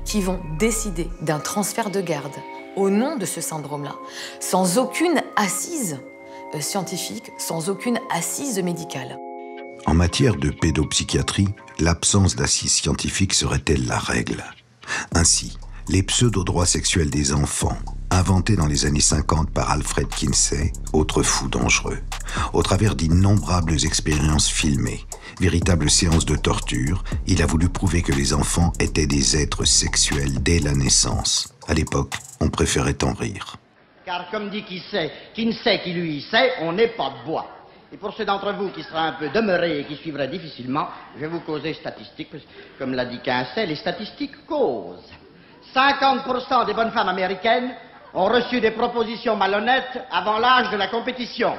qui vont décider d'un transfert de garde au nom de ce syndrome-là, sans aucune assise scientifique, sans aucune assise médicale. En matière de pédopsychiatrie, l'absence d'assises scientifiques serait-elle la règle? Ainsi, les pseudo-droits sexuels des enfants, inventés dans les années 50 par Alfred Kinsey, autre fou dangereux, au travers d'innombrables expériences filmées, véritables séances de torture, il a voulu prouver que les enfants étaient des êtres sexuels dès la naissance. À l'époque, on préférait en rire. Car comme dit Kinsey qui lui sait, on n'est pas de bois. Et pour ceux d'entre vous qui seraient un peu demeurés et qui suivraient difficilement, je vais vous causer statistiques, parce que, comme l'a dit Kinsey, les statistiques causent. 50% des bonnes femmes américaines ont reçu des propositions malhonnêtes avant l'âge de la compétition.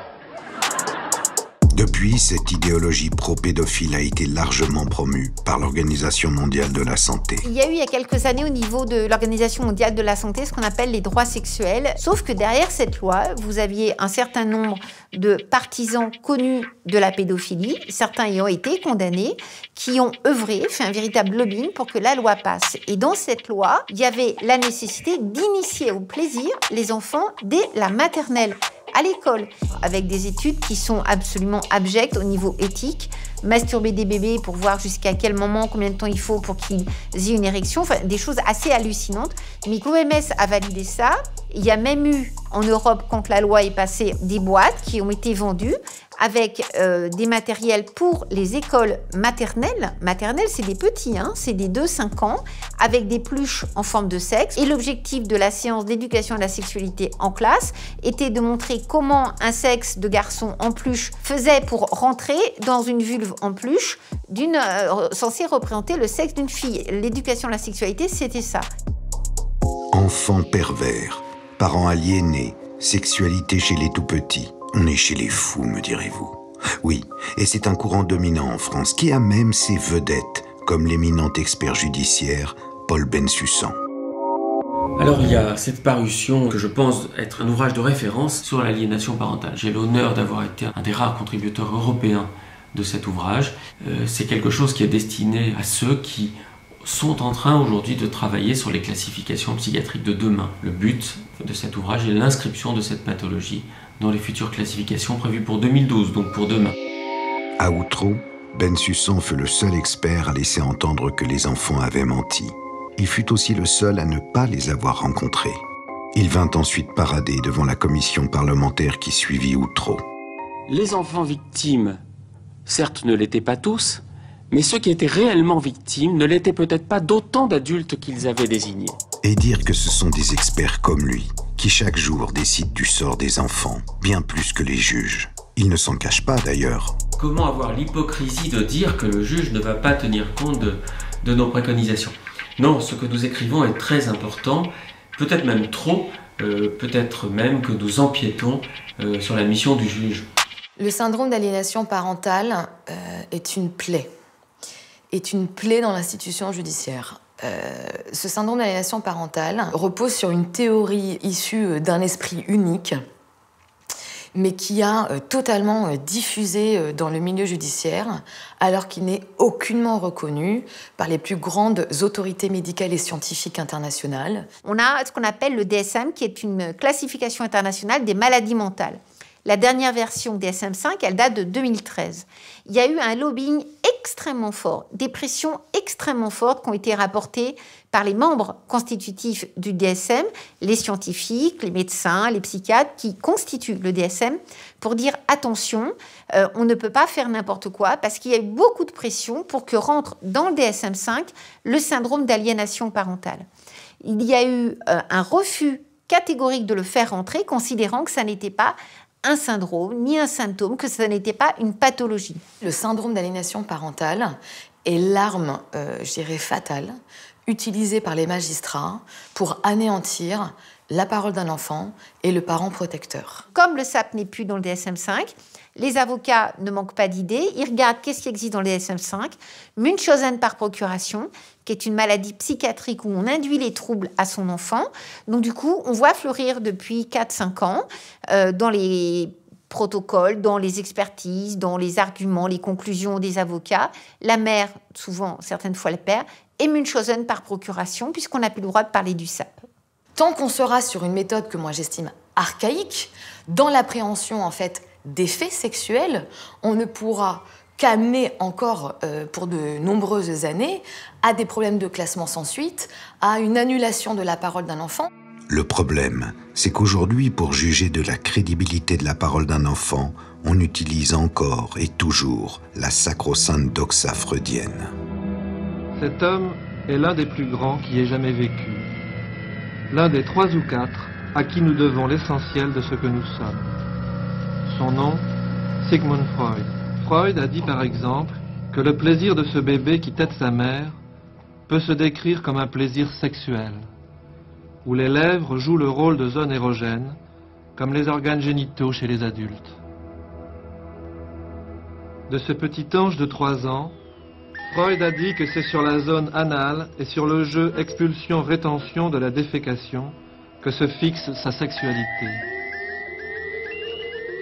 Depuis, cette idéologie pro-pédophile a été largement promue par l'Organisation mondiale de la santé. Il y a eu il y a quelques années au niveau de l'Organisation mondiale de la santé ce qu'on appelle les droits sexuels. Sauf que derrière cette loi, vous aviez un certain nombre de partisans connus de la pédophilie, certains ayant été condamnés, qui ont œuvré, fait un véritable lobbying pour que la loi passe. Et dans cette loi, il y avait la nécessité d'initier au plaisir les enfants dès la maternelle, à l'école, avec des études qui sont absolument abjectes au niveau éthique. Masturber des bébés pour voir jusqu'à quel moment, combien de temps il faut pour qu'ils aient une érection, enfin des choses assez hallucinantes. Mais l'OMS a validé ça. Il y a même eu en Europe, quand la loi est passée, des boîtes qui ont été vendues avec des matériels pour les écoles maternelles. Maternelles, c'est des petits, hein, c'est des 2-5 ans, avec des pluches en forme de sexe. Et l'objectif de la séance d'éducation à la sexualité en classe était de montrer comment un sexe de garçon en peluche faisait pour rentrer dans une vulve en peluche censée représenter le sexe d'une fille. L'éducation à la sexualité, c'était ça. Enfants pervers, parents aliénés, sexualité chez les tout-petits. On est chez les fous, me direz-vous. Oui, et c'est un courant dominant en France qui a même ses vedettes, comme l'éminent expert judiciaire Paul Bensussan. Alors il y a cette parution que je pense être un ouvrage de référence sur l'aliénation parentale. J'ai l'honneur d'avoir été un des rares contributeurs européens de cet ouvrage. C'est quelque chose qui est destiné à ceux qui sont en train aujourd'hui de travailler sur les classifications psychiatriques de demain. Le but de cet ouvrage est l'inscription de cette pathologie dans les futures classifications prévues pour 2012, donc pour demain. À Outreau, Bensussan fut le seul expert à laisser entendre que les enfants avaient menti. Il fut aussi le seul à ne pas les avoir rencontrés. Il vint ensuite parader devant la commission parlementaire qui suivit Outreau. Les enfants victimes, certes, ne l'étaient pas tous, mais ceux qui étaient réellement victimes ne l'étaient peut-être pas d'autant d'adultes qu'ils avaient désignés. Et dire que ce sont des experts comme lui, qui chaque jour décident du sort des enfants, bien plus que les juges. Ils ne s'en cachent pas d'ailleurs. Comment avoir l'hypocrisie de dire que le juge ne va pas tenir compte de nos préconisations? Non, ce que nous écrivons est très important, peut-être même trop, peut-être même que nous empiétons sur la mission du juge. Le syndrome d'aliénation parentale est une plaie dans l'institution judiciaire. Ce syndrome d'aliénation parentale repose sur une théorie issue d'un esprit unique mais qui a totalement diffusé dans le milieu judiciaire, alors qu'il n'est aucunement reconnu par les plus grandes autorités médicales et scientifiques internationales. On a ce qu'on appelle le DSM, qui est une classification internationale des maladies mentales. La dernière version DSM-5, elle date de 2013. Il y a eu un lobbying extrêmement fort, des pressions extrêmement fortes qui ont été rapportées par les membres constitutifs du DSM, les scientifiques, les médecins, les psychiatres qui constituent le DSM pour dire attention, on ne peut pas faire n'importe quoi parce qu'il y a eu beaucoup de pression pour que rentre dans le DSM-5 le syndrome d'aliénation parentale. Il y a eu un refus catégorique de le faire rentrer, considérant que ça n'était pas un syndrome, ni un symptôme, que ça n'était pas une pathologie. Le syndrome d'aliénation parentale est l'arme, je dirais, fatale, utilisée par les magistrats pour anéantir la parole d'un enfant et le parent protecteur. Comme le SAP n'est plus dans le DSM-5, les avocats ne manquent pas d'idées, ils regardent qu'est-ce qui existe dans le DSM-5, Munchausen par procuration, qui est une maladie psychiatrique où on induit les troubles à son enfant. Donc du coup, on voit fleurir depuis 4-5 ans dans les protocoles, dans les expertises, dans les arguments, les conclusions des avocats, la mère, souvent, certaines fois le père, et Munchausen par procuration, puisqu'on n'a plus le droit de parler du SAP. Tant qu'on sera sur une méthode que moi j'estime archaïque, dans l'appréhension en fait des faits sexuels, on ne pourra qu'amener encore pour de nombreuses années à des problèmes de classement sans suite, à une annulation de la parole d'un enfant. Le problème, c'est qu'aujourd'hui, pour juger de la crédibilité de la parole d'un enfant, on utilise encore et toujours la sacro-sainte doxa freudienne. Cet homme est l'un des plus grands qui ait jamais vécu. L'un des 3 ou 4 à qui nous devons l'essentiel de ce que nous sommes. Son nom, Sigmund Freud. Freud a dit par exemple que le plaisir de ce bébé qui tète sa mère peut se décrire comme un plaisir sexuel, où les lèvres jouent le rôle de zone érogène, comme les organes génitaux chez les adultes. De ce petit ange de 3 ans, Freud a dit que c'est sur la zone anale et sur le jeu expulsion-rétention de la défécation que se fixe sa sexualité.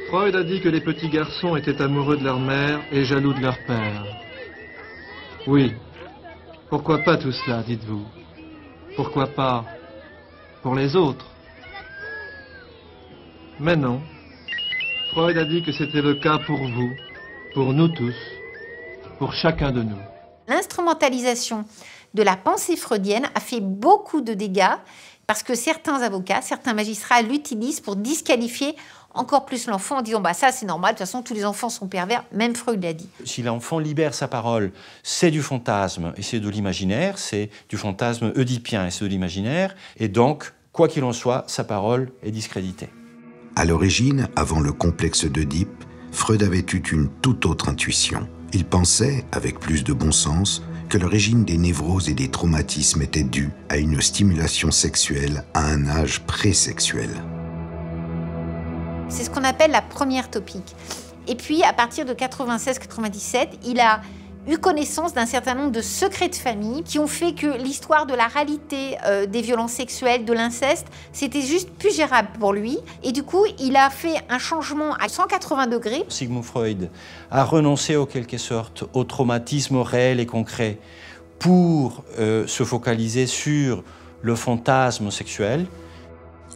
Freud a dit que les petits garçons étaient amoureux de leur mère et jaloux de leur père. Oui, pourquoi pas tout cela, dites-vous? Pourquoi pas pour les autres? Mais non, Freud a dit que c'était le cas pour vous, pour nous tous, pour chacun de nous. L'instrumentalisation de la pensée freudienne a fait beaucoup de dégâts parce que certains avocats, certains magistrats l'utilisent pour disqualifier encore plus l'enfant en disant bah ça c'est normal, de toute façon tous les enfants sont pervers, même Freud l'a dit. Si l'enfant libère sa parole, c'est du fantasme et c'est de l'imaginaire, c'est du fantasme oedipien et c'est de l'imaginaire, et donc, quoi qu'il en soit, sa parole est discréditée. À l'origine, avant le complexe d'Oedipe, Freud avait eu une toute autre intuition. Il pensait, avec plus de bon sens, que l'origine des névroses et des traumatismes était due à une stimulation sexuelle à un âge présexuel. C'est ce qu'on appelle la première topique. Et puis, à partir de 96-97, il a eu connaissance d'un certain nombre de secrets de famille qui ont fait que l'histoire de la réalité des violences sexuelles, de l'inceste, c'était juste plus gérable pour lui. Et du coup, il a fait un changement à 180 degrés. Sigmund Freud a renoncé en quelque sorte au traumatisme réel et concret pour se focaliser sur le fantasme sexuel.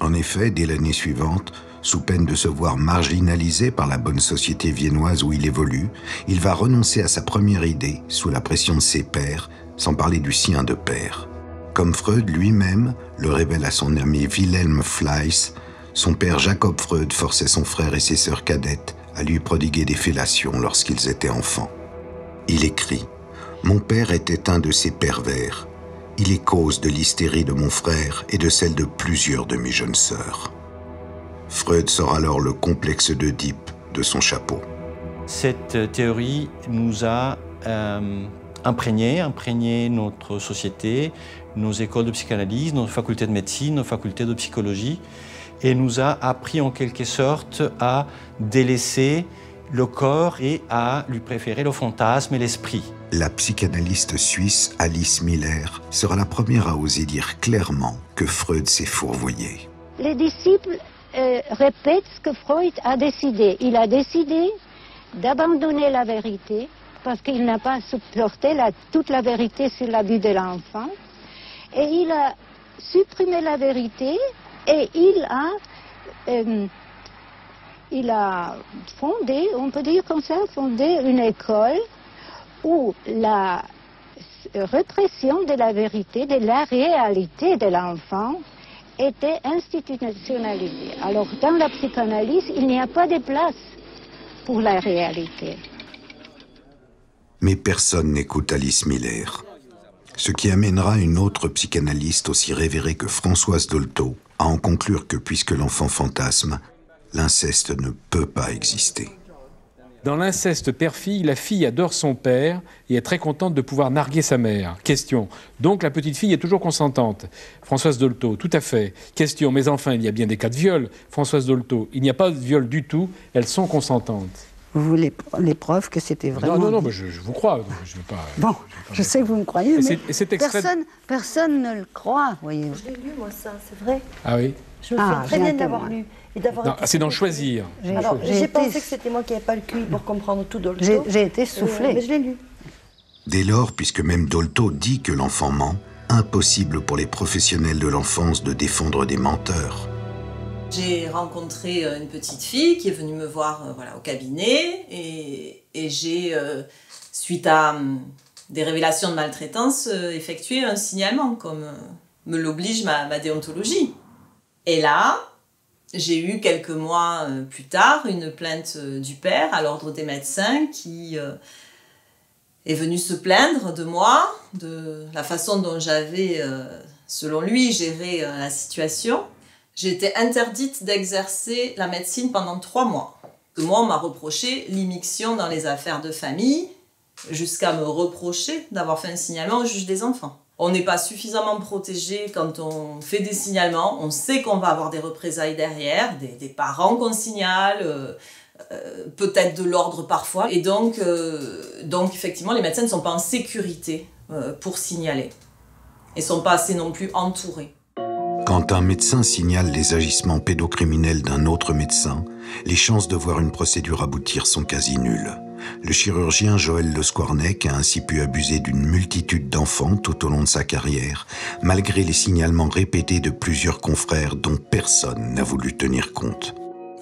En effet, dès l'année suivante, sous peine de se voir marginalisé par la bonne société viennoise où il évolue, il va renoncer à sa première idée sous la pression de ses pairs, sans parler du sien de père. Comme Freud lui-même le révèle à son ami Wilhelm Fleiss, son père Jacob Freud forçait son frère et ses sœurs cadettes à lui prodiguer des fellations lorsqu'ils étaient enfants. Il écrit « Mon père était un de ces pervers. Il est cause de l'hystérie de mon frère et de celle de plusieurs de mes jeunes sœurs. » Freud sort alors le complexe d'Oedipe de son chapeau. Cette théorie nous a imprégné notre société, nos écoles de psychanalyse, nos facultés de médecine, nos facultés de psychologie, et nous a appris en quelque sorte à délaisser le corps et à lui préférer le fantasme et l'esprit. La psychanalyste suisse Alice Miller sera la première à oser dire clairement que Freud s'est fourvoyé. Les disciples répète ce que Freud a décidé. Il a décidé d'abandonner la vérité parce qu'il n'a pas supporté toute la vérité sur l'abus de l'enfant. Et il a supprimé la vérité et il a fondé, on peut dire comme ça, fondé une école où la répression de la vérité, de la réalité de l'enfant était institutionnalisée. Alors dans la psychanalyse, il n'y a pas de place pour la réalité. Mais personne n'écoute Alice Miller. Ce qui amènera une autre psychanalyste aussi révérée que Françoise Dolto à en conclure que puisque l'enfant fantasme, l'inceste ne peut pas exister. Dans l'inceste père-fille, la fille adore son père et est très contente de pouvoir narguer sa mère. Question. Donc la petite fille est toujours consentante. Françoise Dolto, tout à fait. Question. Mais enfin, il y a bien des cas de viol. Françoise Dolto, il n'y a pas de viol du tout. Elles sont consentantes. Vous voulez les preuves que c'était vraiment... Non, je vous crois. Je veux pas, bon, je sais que vous me croyez, mais extrait... personne ne le croit, voyez. Je l'ai lu, moi, ça, c'est vrai. Ah oui? Je me souviens très bien de l'avoir lu. C'est d'en choisir. Alors, j'ai pensé que c'était moi qui n'avais pas le QI pour comprendre tout Dolto. J'ai été soufflée. Mais je l'ai lu. Dès lors, puisque même Dolto dit que l'enfant ment, impossible pour les professionnels de l'enfance de défendre des menteurs. J'ai rencontré une petite fille qui est venue me voir au cabinet et j'ai, suite à des révélations de maltraitance, effectué un signalement, comme me l'oblige ma déontologie. Et là, j'ai eu quelques mois plus tard une plainte du père à l'ordre des médecins qui est venu se plaindre de moi, de la façon dont j'avais, selon lui, géré la situation. J'ai été interdite d'exercer la médecine pendant 3 mois. Moi, on m'a reproché l'immixtion dans les affaires de famille, jusqu'à me reprocher d'avoir fait un signalement au juge des enfants. On n'est pas suffisamment protégé quand on fait des signalements. On sait qu'on va avoir des représailles derrière, des parents qu'on signale, peut-être de l'ordre parfois. Et donc effectivement, les médecins ne sont pas en sécurité pour signaler. Et ne sont pas assez non plus entourés. Quand un médecin signale les agissements pédocriminels d'un autre médecin, les chances de voir une procédure aboutir sont quasi nulles. Le chirurgien Joël Le Squarnec a ainsi pu abuser d'une multitude d'enfants tout au long de sa carrière, malgré les signalements répétés de plusieurs confrères dont personne n'a voulu tenir compte.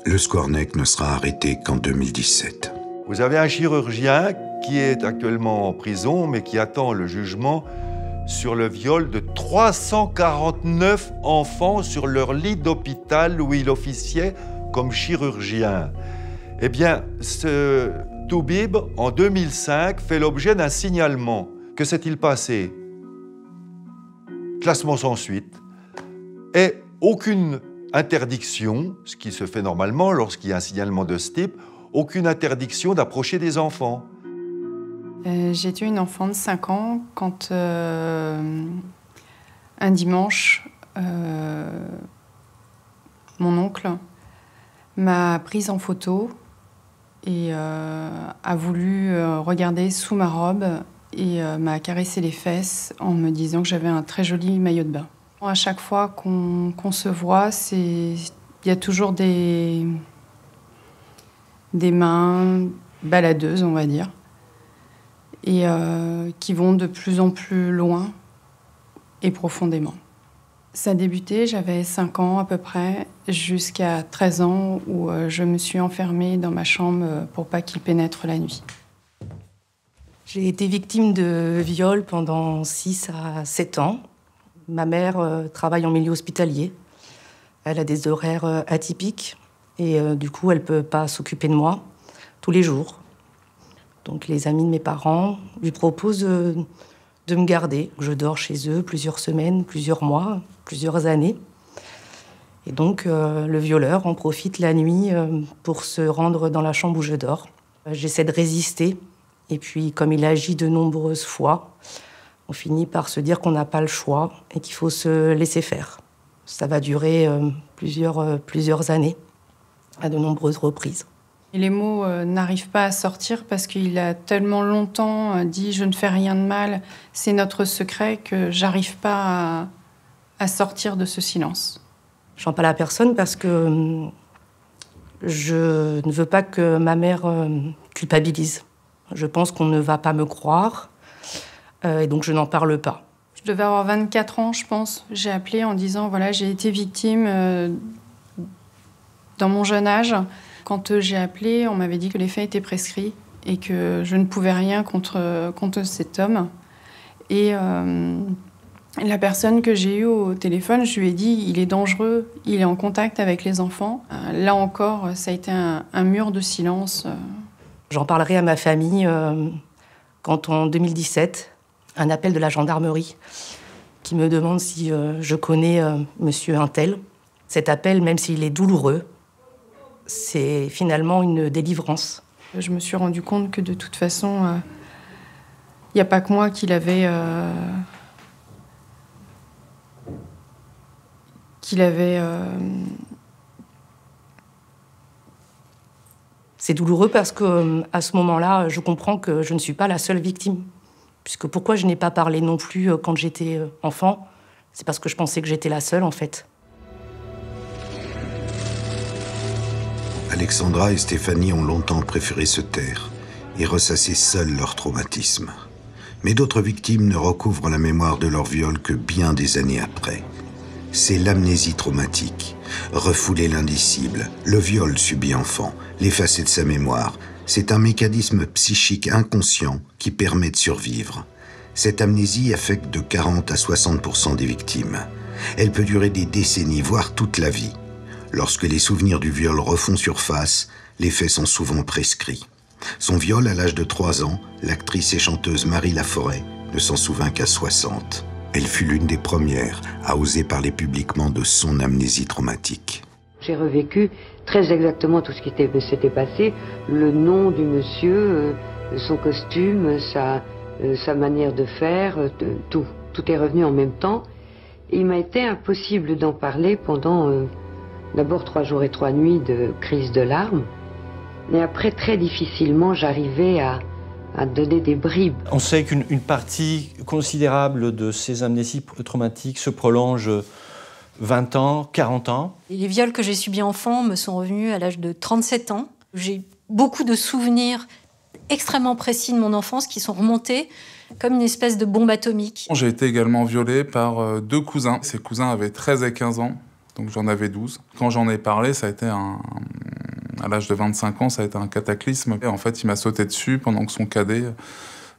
Le Squarnec ne sera arrêté qu'en 2017. Vous avez un chirurgien qui est actuellement en prison, mais qui attend le jugement sur le viol de 349 enfants sur leur lit d'hôpital où il officiait comme chirurgien. Eh bien, ce Toubib, en 2005, fait l'objet d'un signalement. Que s'est-il passé? Classement sans suite. Et aucune interdiction, ce qui se fait normalement lorsqu'il y a un signalement de ce type, aucune interdiction d'approcher des enfants. J'étais une enfant de 5 ans quand, un dimanche, mon oncle m'a prise en photo et a voulu regarder sous ma robe et m'a caressé les fesses en me disant que j'avais un très joli maillot de bain. À chaque fois qu'on se voit, il y a toujours des mains baladeuses, on va dire, et qui vont de plus en plus loin et profondément. Ça a débuté, j'avais 5 ans à peu près, jusqu'à 13 ans où je me suis enfermée dans ma chambre pour pas qu'il pénètre la nuit. J'ai été victime de viol pendant 6 à 7 ans. Ma mère travaille en milieu hospitalier. Elle a des horaires atypiques et du coup, elle peut pas s'occuper de moi tous les jours. Donc les amis de mes parents lui proposent de me garder. Je dors chez eux plusieurs semaines, plusieurs mois, plusieurs années. Et donc le violeur en profite la nuit pour se rendre dans la chambre où je dors. J'essaie de résister. Et puis comme il agit de nombreuses fois, on finit par se dire qu'on n'a pas le choix et qu'il faut se laisser faire. Ça va durer plusieurs années, à de nombreuses reprises. Et les mots n'arrivent pas à sortir parce qu'il a tellement longtemps dit « je ne fais rien de mal, c'est notre secret » que j'arrive pas à sortir de ce silence. J'en parle à personne parce que je ne veux pas que ma mère culpabilise. Je pense qu'on ne va pas me croire et donc je n'en parle pas. Je devais avoir 24 ans, je pense. J'ai appelé en disant, voilà, j'ai été victime dans mon jeune âge. Quand j'ai appelé, on m'avait dit que les faits étaient prescrits et que je ne pouvais rien contre cet homme. Et la personne que j'ai eue au téléphone, je lui ai dit, il est dangereux, il est en contact avec les enfants. Là encore, ça a été un mur de silence. J'en parlerai à ma famille quand en 2017, un appel de la gendarmerie qui me demande si je connais monsieur Untel. Cet appel, même s'il est douloureux, c'est finalement une délivrance. Je me suis rendu compte que de toute façon, il n'y a pas que moi qui l'avais... C'est douloureux parce que à ce moment-là, je comprends que je ne suis pas la seule victime. Puisque pourquoi je n'ai pas parlé non plus quand j'étais enfant, c'est parce que je pensais que j'étais la seule, en fait. Alexandra et Stéphanie ont longtemps préféré se taire et ressasser seuls leur traumatisme. Mais d'autres victimes ne recouvrent la mémoire de leur viol que bien des années après. C'est l'amnésie traumatique, refouler l'indicible, le viol subi enfant, l'effacer de sa mémoire. C'est un mécanisme psychique inconscient qui permet de survivre. Cette amnésie affecte de 40 à 60% des victimes. Elle peut durer des décennies, voire toute la vie. Lorsque les souvenirs du viol refont surface, les faits sont souvent prescrits. Son viol à l'âge de 3 ans, l'actrice et chanteuse Marie Laforêt ne s'en souvint qu'à 60. Elle fut l'une des premières à oser parler publiquement de son amnésie traumatique. J'ai revécu très exactement tout ce qui s'était passé, le nom du monsieur, son costume, sa manière de faire, tout. Tout est revenu en même temps. Et il m'a été impossible d'en parler pendant d'abord 3 jours et 3 nuits de crise de larmes. Mais après, très difficilement, j'arrivais à donner des bribes. On sait qu'une partie considérable de ces amnésies traumatiques se prolonge 20 ans, 40 ans. Et les viols que j'ai subis enfant me sont revenus à l'âge de 37 ans. J'ai beaucoup de souvenirs extrêmement précis de mon enfance qui sont remontés comme une espèce de bombe atomique. J'ai été également violée par 2 cousins. Ces cousins avaient 13 et 15 ans, donc j'en avais 12. Quand j'en ai parlé, ça a été à l'âge de 25 ans, ça a été un cataclysme. Et en fait, il m'a sauté dessus pendant que son cadet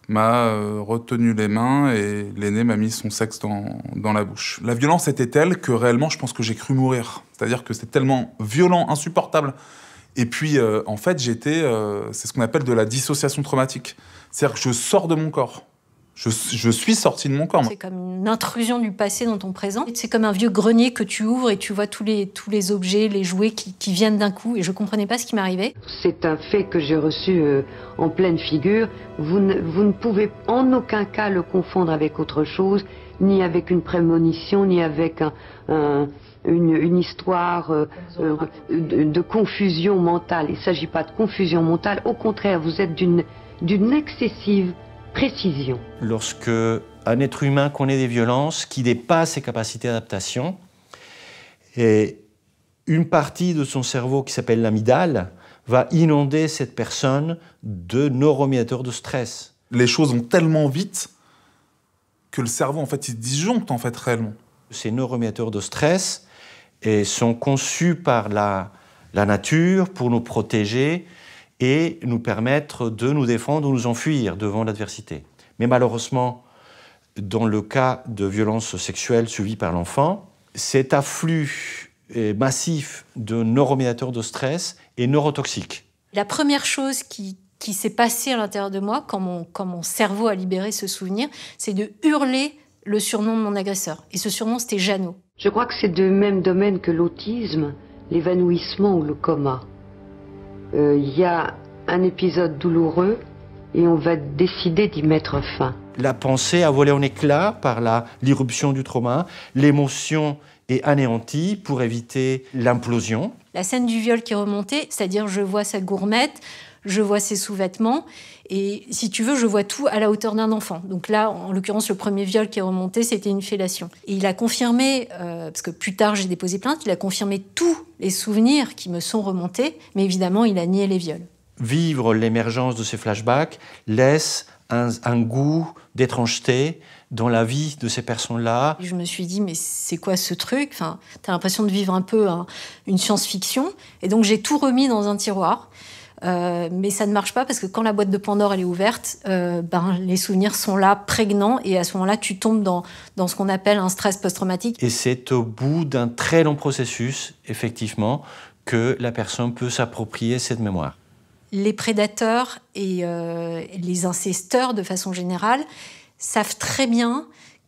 m'a retenu les mains et l'aîné m'a mis son sexe dans la bouche. La violence était telle que réellement, je pense que j'ai cru mourir. C'est-à-dire que c'était tellement violent, insupportable. Et puis, en fait, c'est ce qu'on appelle de la dissociation traumatique. C'est-à-dire que je sors de mon corps. Je suis sorti de mon corps. C'est comme une intrusion du passé dans ton présent. C'est comme un vieux grenier que tu ouvres et tu vois tous les objets, les jouets qui viennent d'un coup. Et je ne comprenais pas ce qui m'arrivait. C'est un fait que j'ai reçu en pleine figure. Vous ne pouvez en aucun cas le confondre avec autre chose, ni avec une prémonition, ni avec une histoire de confusion mentale. Il ne s'agit pas de confusion mentale. Au contraire, vous êtes d'une excessive précision. Lorsque un être humain connaît des violences qui dépassent ses capacités d'adaptation, et une partie de son cerveau qui s'appelle l'amygdale va inonder cette personne de neuromédiateurs de stress. Les choses vont tellement vite que le cerveau, en fait, il se disjoncte, en fait, réellement. Ces neuromédiateurs de stress sont conçus par la nature pour nous protéger et nous permettre de nous défendre ou nous enfuir devant l'adversité. Mais malheureusement, dans le cas de violences sexuelles subies par l'enfant, cet afflux massif de neuromédiateurs de stress est neurotoxique. La première chose qui s'est passée à l'intérieur de moi, quand mon cerveau a libéré ce souvenir, c'est de hurler le surnom de mon agresseur. Et ce surnom, c'était Jeannot. Je crois que c'est du même domaine que l'autisme, l'évanouissement ou le coma. Il y a un épisode douloureux et on va décider d'y mettre fin. La pensée a volé en éclats par l'irruption du trauma, l'émotion est anéantie pour éviter l'implosion. La scène du viol qui est remontée, c'est-à-dire je vois sa gourmette, je vois ses sous-vêtements, et si tu veux, je vois tout à la hauteur d'un enfant. Donc là, en l'occurrence, le premier viol qui est remonté, c'était une fellation. Et il a confirmé, parce que plus tard j'ai déposé plainte, il a confirmé tous les souvenirs qui me sont remontés, mais évidemment, il a nié les viols. Vivre l'émergence de ces flashbacks laisse un goût d'étrangeté dans la vie de ces personnes-là. Je me suis dit, mais c'est quoi ce truc? Enfin, t'as l'impression de vivre un peu une science-fiction. Et donc, j'ai tout remis dans un tiroir. Mais ça ne marche pas parce que quand la boîte de Pandore elle est ouverte, les souvenirs sont là, prégnants. Et à ce moment-là, tu tombes dans ce qu'on appelle un stress post-traumatique. Et c'est au bout d'un très long processus, effectivement, que la personne peut s'approprier cette mémoire. Les prédateurs et les incesteurs, de façon générale, savent très bien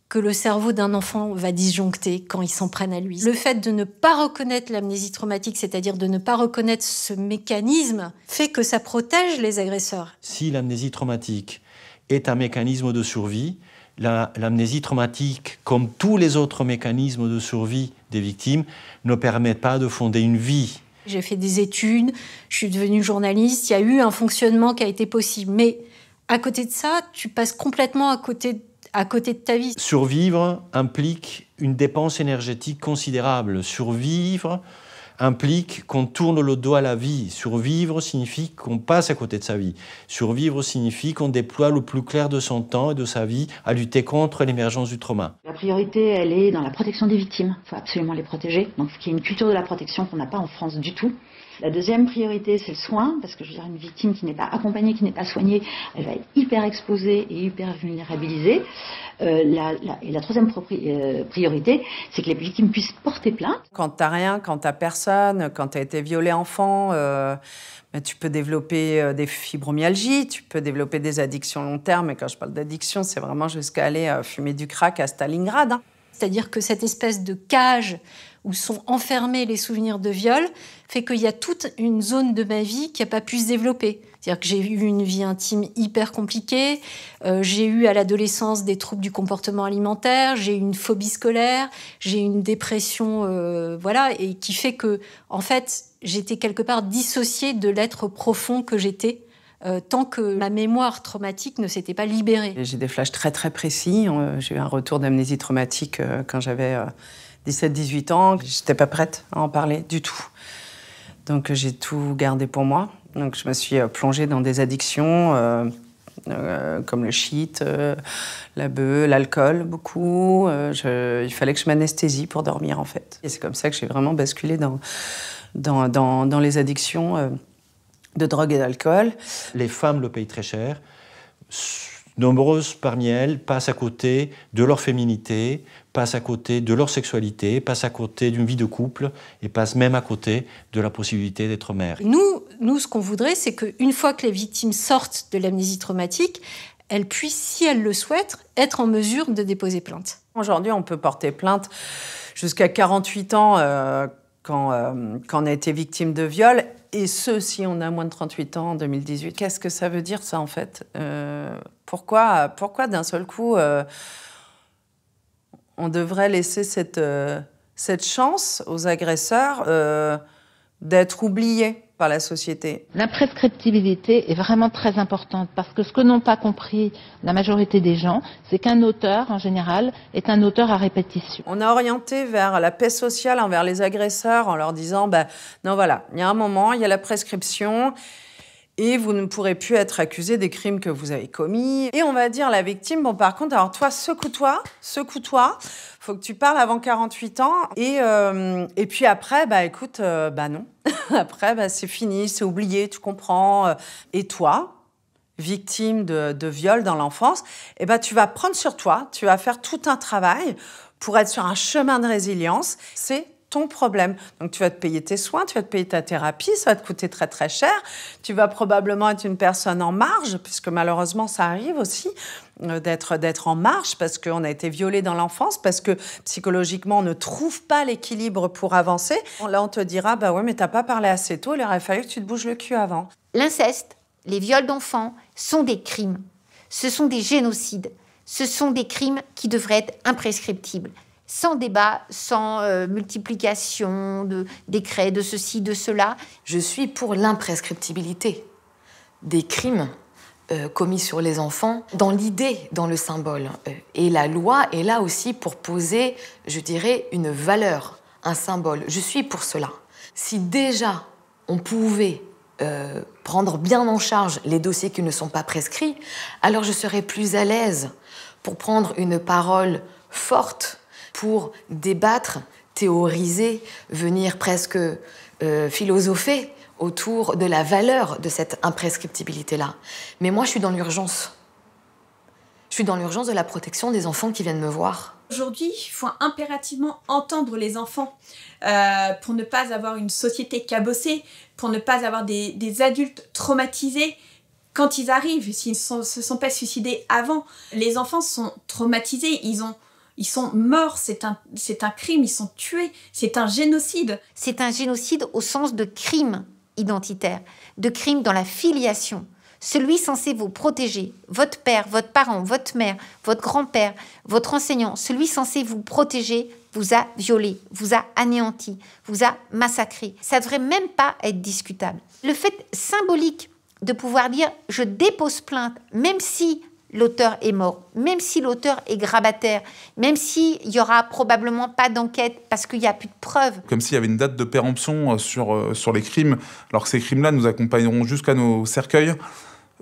que le cerveau d'un enfant va disjoncter quand ils s'en prennent à lui. Le fait de ne pas reconnaître l'amnésie traumatique, c'est-à-dire de ne pas reconnaître ce mécanisme, fait que ça protège les agresseurs. Si l'amnésie traumatique est un mécanisme de survie, l'amnésie traumatique, comme tous les autres mécanismes de survie des victimes, ne permettent pas de fonder une vie. J'ai fait des études, je suis devenue journaliste, il y a eu un fonctionnement qui a été possible. Mais à côté de ça, tu passes complètement à côté de ta vie. Survivre implique une dépense énergétique considérable. Survivre implique qu'on tourne le dos à la vie. Survivre signifie qu'on passe à côté de sa vie. Survivre signifie qu'on déploie le plus clair de son temps et de sa vie à lutter contre l'émergence du trauma. La priorité, elle est dans la protection des victimes. Il faut absolument les protéger. Donc, ce qui est une culture de la protection qu'on n'a pas en France du tout. La deuxième priorité, c'est le soin, parce que je veux dire, une victime qui n'est pas accompagnée, qui n'est pas soignée, elle va être hyper exposée et hyper vulnérabilisée. Et la troisième priorité, c'est que les victimes puissent porter plainte. Quand t'as rien, quand t'as personne, quand t'as été violée enfant, tu peux développer des fibromyalgies, tu peux développer des addictions long terme. Et quand je parle d'addiction, c'est vraiment jusqu'à aller fumer du crack à Stalingrad. Hein. C'est-à-dire que cette espèce de cage où sont enfermés les souvenirs de viol fait qu'il y a toute une zone de ma vie qui n'a pas pu se développer. C'est-à-dire que j'ai eu une vie intime hyper compliquée, j'ai eu à l'adolescence des troubles du comportement alimentaire, j'ai eu une phobie scolaire, j'ai eu une dépression, et qui fait que, en fait, j'étais quelque part dissociée de l'être profond que j'étais. Tant que ma mémoire traumatique ne s'était pas libérée. J'ai des flashs très très précis. J'ai eu un retour d'amnésie traumatique quand j'avais 17-18 ans. J'étais pas prête à en parler du tout. Donc j'ai tout gardé pour moi. Donc je me suis plongée dans des addictions comme le shit, la beuh, l'alcool, beaucoup. Il fallait que je m'anesthésie pour dormir en fait. Et c'est comme ça que j'ai vraiment basculé dans les addictions. De drogue et d'alcool. Les femmes le payent très cher. Nombreuses parmi elles passent à côté de leur féminité, passent à côté de leur sexualité, passent à côté d'une vie de couple et passent même à côté de la possibilité d'être mère. Nous, ce qu'on voudrait, c'est qu'une fois que les victimes sortent de l'amnésie traumatique, elles puissent, si elles le souhaitent, être en mesure de déposer plainte. Aujourd'hui, on peut porter plainte jusqu'à 48 ans quand on a été victime de viol. Et ce, si on a moins de 38 ans en 2018. Qu'est-ce que ça veut dire, ça, en fait Pourquoi d'un seul coup, on devrait laisser cette chance aux agresseurs d'être oubliés par la société? L'imprescriptibilité est vraiment très importante parce que ce que n'ont pas compris la majorité des gens, c'est qu'un auteur, en général, est un auteur à répétition. On a orienté vers la paix sociale envers les agresseurs en leur disant non, voilà, il y a un moment, il y a la prescription et vous ne pourrez plus être accusé des crimes que vous avez commis. Et on va dire à la victime, bon, par contre, alors toi, secoue-toi, faut que tu parles avant 48 ans. Et puis après, écoute, non. Après, c'est fini, c'est oublié, tu comprends. Et toi, victime de viol dans l'enfance, tu vas prendre sur toi, tu vas faire tout un travail pour être sur un chemin de résilience. C'est ton problème. Donc, tu vas te payer tes soins, tu vas te payer ta thérapie, ça va te coûter très, très cher. Tu vas probablement être une personne en marge, puisque malheureusement, ça arrive aussi d'être en marge parce qu'on a été violé dans l'enfance, parce que psychologiquement, on ne trouve pas l'équilibre pour avancer. Là, on te dira, ouais, mais t'as pas parlé assez tôt, il aurait fallu que tu te bouges le cul avant. L'inceste, les viols d'enfants sont des crimes. Ce sont des génocides. Ce sont des crimes qui devraient être imprescriptibles. Sans débat, sans multiplication de décrets, de ceci, de cela. Je suis pour l'imprescriptibilité. des crimes commis sur les enfants dans l'idée, dans le symbole. Et la loi est là aussi pour poser, je dirais, une valeur, un symbole. Je suis pour cela. Si déjà on pouvait prendre bien en charge les dossiers qui ne sont pas prescrits, alors je serais plus à l'aise pour prendre une parole forte, pour débattre, théoriser, venir presque philosopher autour de la valeur de cette imprescriptibilité-là. Mais moi, je suis dans l'urgence. Je suis dans l'urgence de la protection des enfants qui viennent me voir. Aujourd'hui, il faut impérativement entendre les enfants pour ne pas avoir une société cabossée, pour ne pas avoir des adultes traumatisés quand ils arrivent, s'ils ne se sont pas suicidés avant. Les enfants sont traumatisés, ils sont morts, c'est un crime, ils sont tués, c'est un génocide. C'est un génocide au sens de crime identitaire, de crime dans la filiation. Celui censé vous protéger, votre père, votre parent, votre mère, votre grand-père, votre enseignant, celui censé vous protéger vous a violé, vous a anéanti, vous a massacré. Ça ne devrait même pas être discutable. Le fait symbolique de pouvoir dire « je dépose plainte », même si l'auteur est mort, même si l'auteur est grabataire, même s'il n'y aura probablement pas d'enquête parce qu'il n'y a plus de preuves. Comme s'il y avait une date de péremption sur les crimes, alors que ces crimes-là nous accompagneront jusqu'à nos cercueils.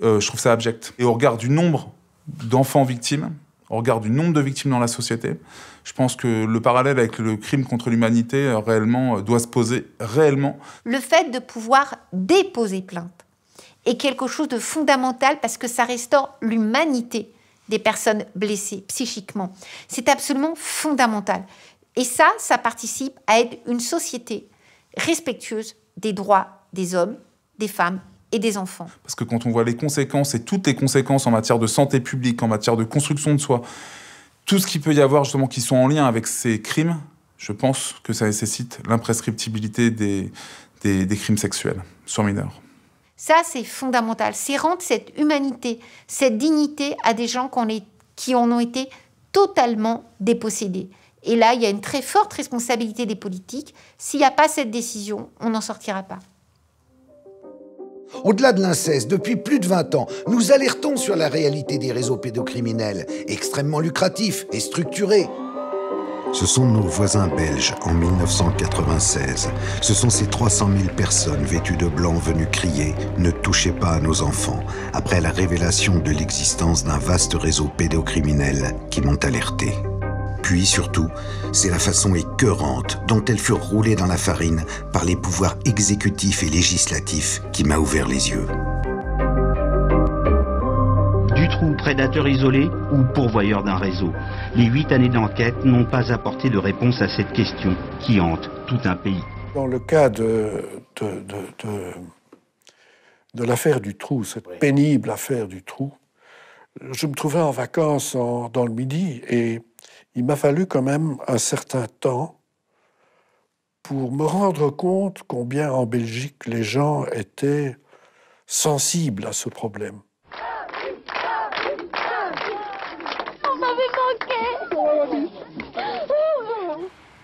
Je trouve ça abject. Et au regard du nombre d'enfants victimes, au regard du nombre de victimes dans la société, je pense que le parallèle avec le crime contre l'humanité réellement doit se poser réellement. Le fait de pouvoir déposer plainte est quelque chose de fondamental parce que ça restaure l'humanité des personnes blessées psychiquement. C'est absolument fondamental. Et ça participe à être une société respectueuse des droits des hommes, des femmes et des enfants. Parce que quand on voit les conséquences et toutes les conséquences en matière de santé publique, en matière de construction de soi, tout ce qu'il peut y avoir justement qui sont en lien avec ces crimes, je pense que ça nécessite l'imprescriptibilité des crimes sexuels sur mineurs. Ça, c'est fondamental. C'est rendre cette humanité, cette dignité à des gens qui en ont été totalement dépossédés. Et là, il y a une très forte responsabilité des politiques. S'il n'y a pas cette décision, on n'en sortira pas. Au-delà de l'inceste, depuis plus de 20 ans, nous alertons sur la réalité des réseaux pédocriminels, extrêmement lucratifs et structurés. Ce sont nos voisins belges en 1996. Ce sont ces 300 000 personnes vêtues de blanc venues crier « Ne touchez pas à nos enfants » après la révélation de l'existence d'un vaste réseau pédocriminel qui m'ont alerté. Puis surtout, c'est la façon écœurante dont elles furent roulées dans la farine par les pouvoirs exécutifs et législatifs qui m'a ouvert les yeux. Dutroux, prédateur isolé ou pourvoyeur d'un réseau? Les 8 années d'enquête n'ont pas apporté de réponse à cette question qui hante tout un pays. Dans le cas de l'affaire Dutroux, cette pénible affaire Dutroux, je me trouvais en vacances dans le Midi et il m'a fallu quand même un certain temps pour me rendre compte combien en Belgique les gens étaient sensibles à ce problème.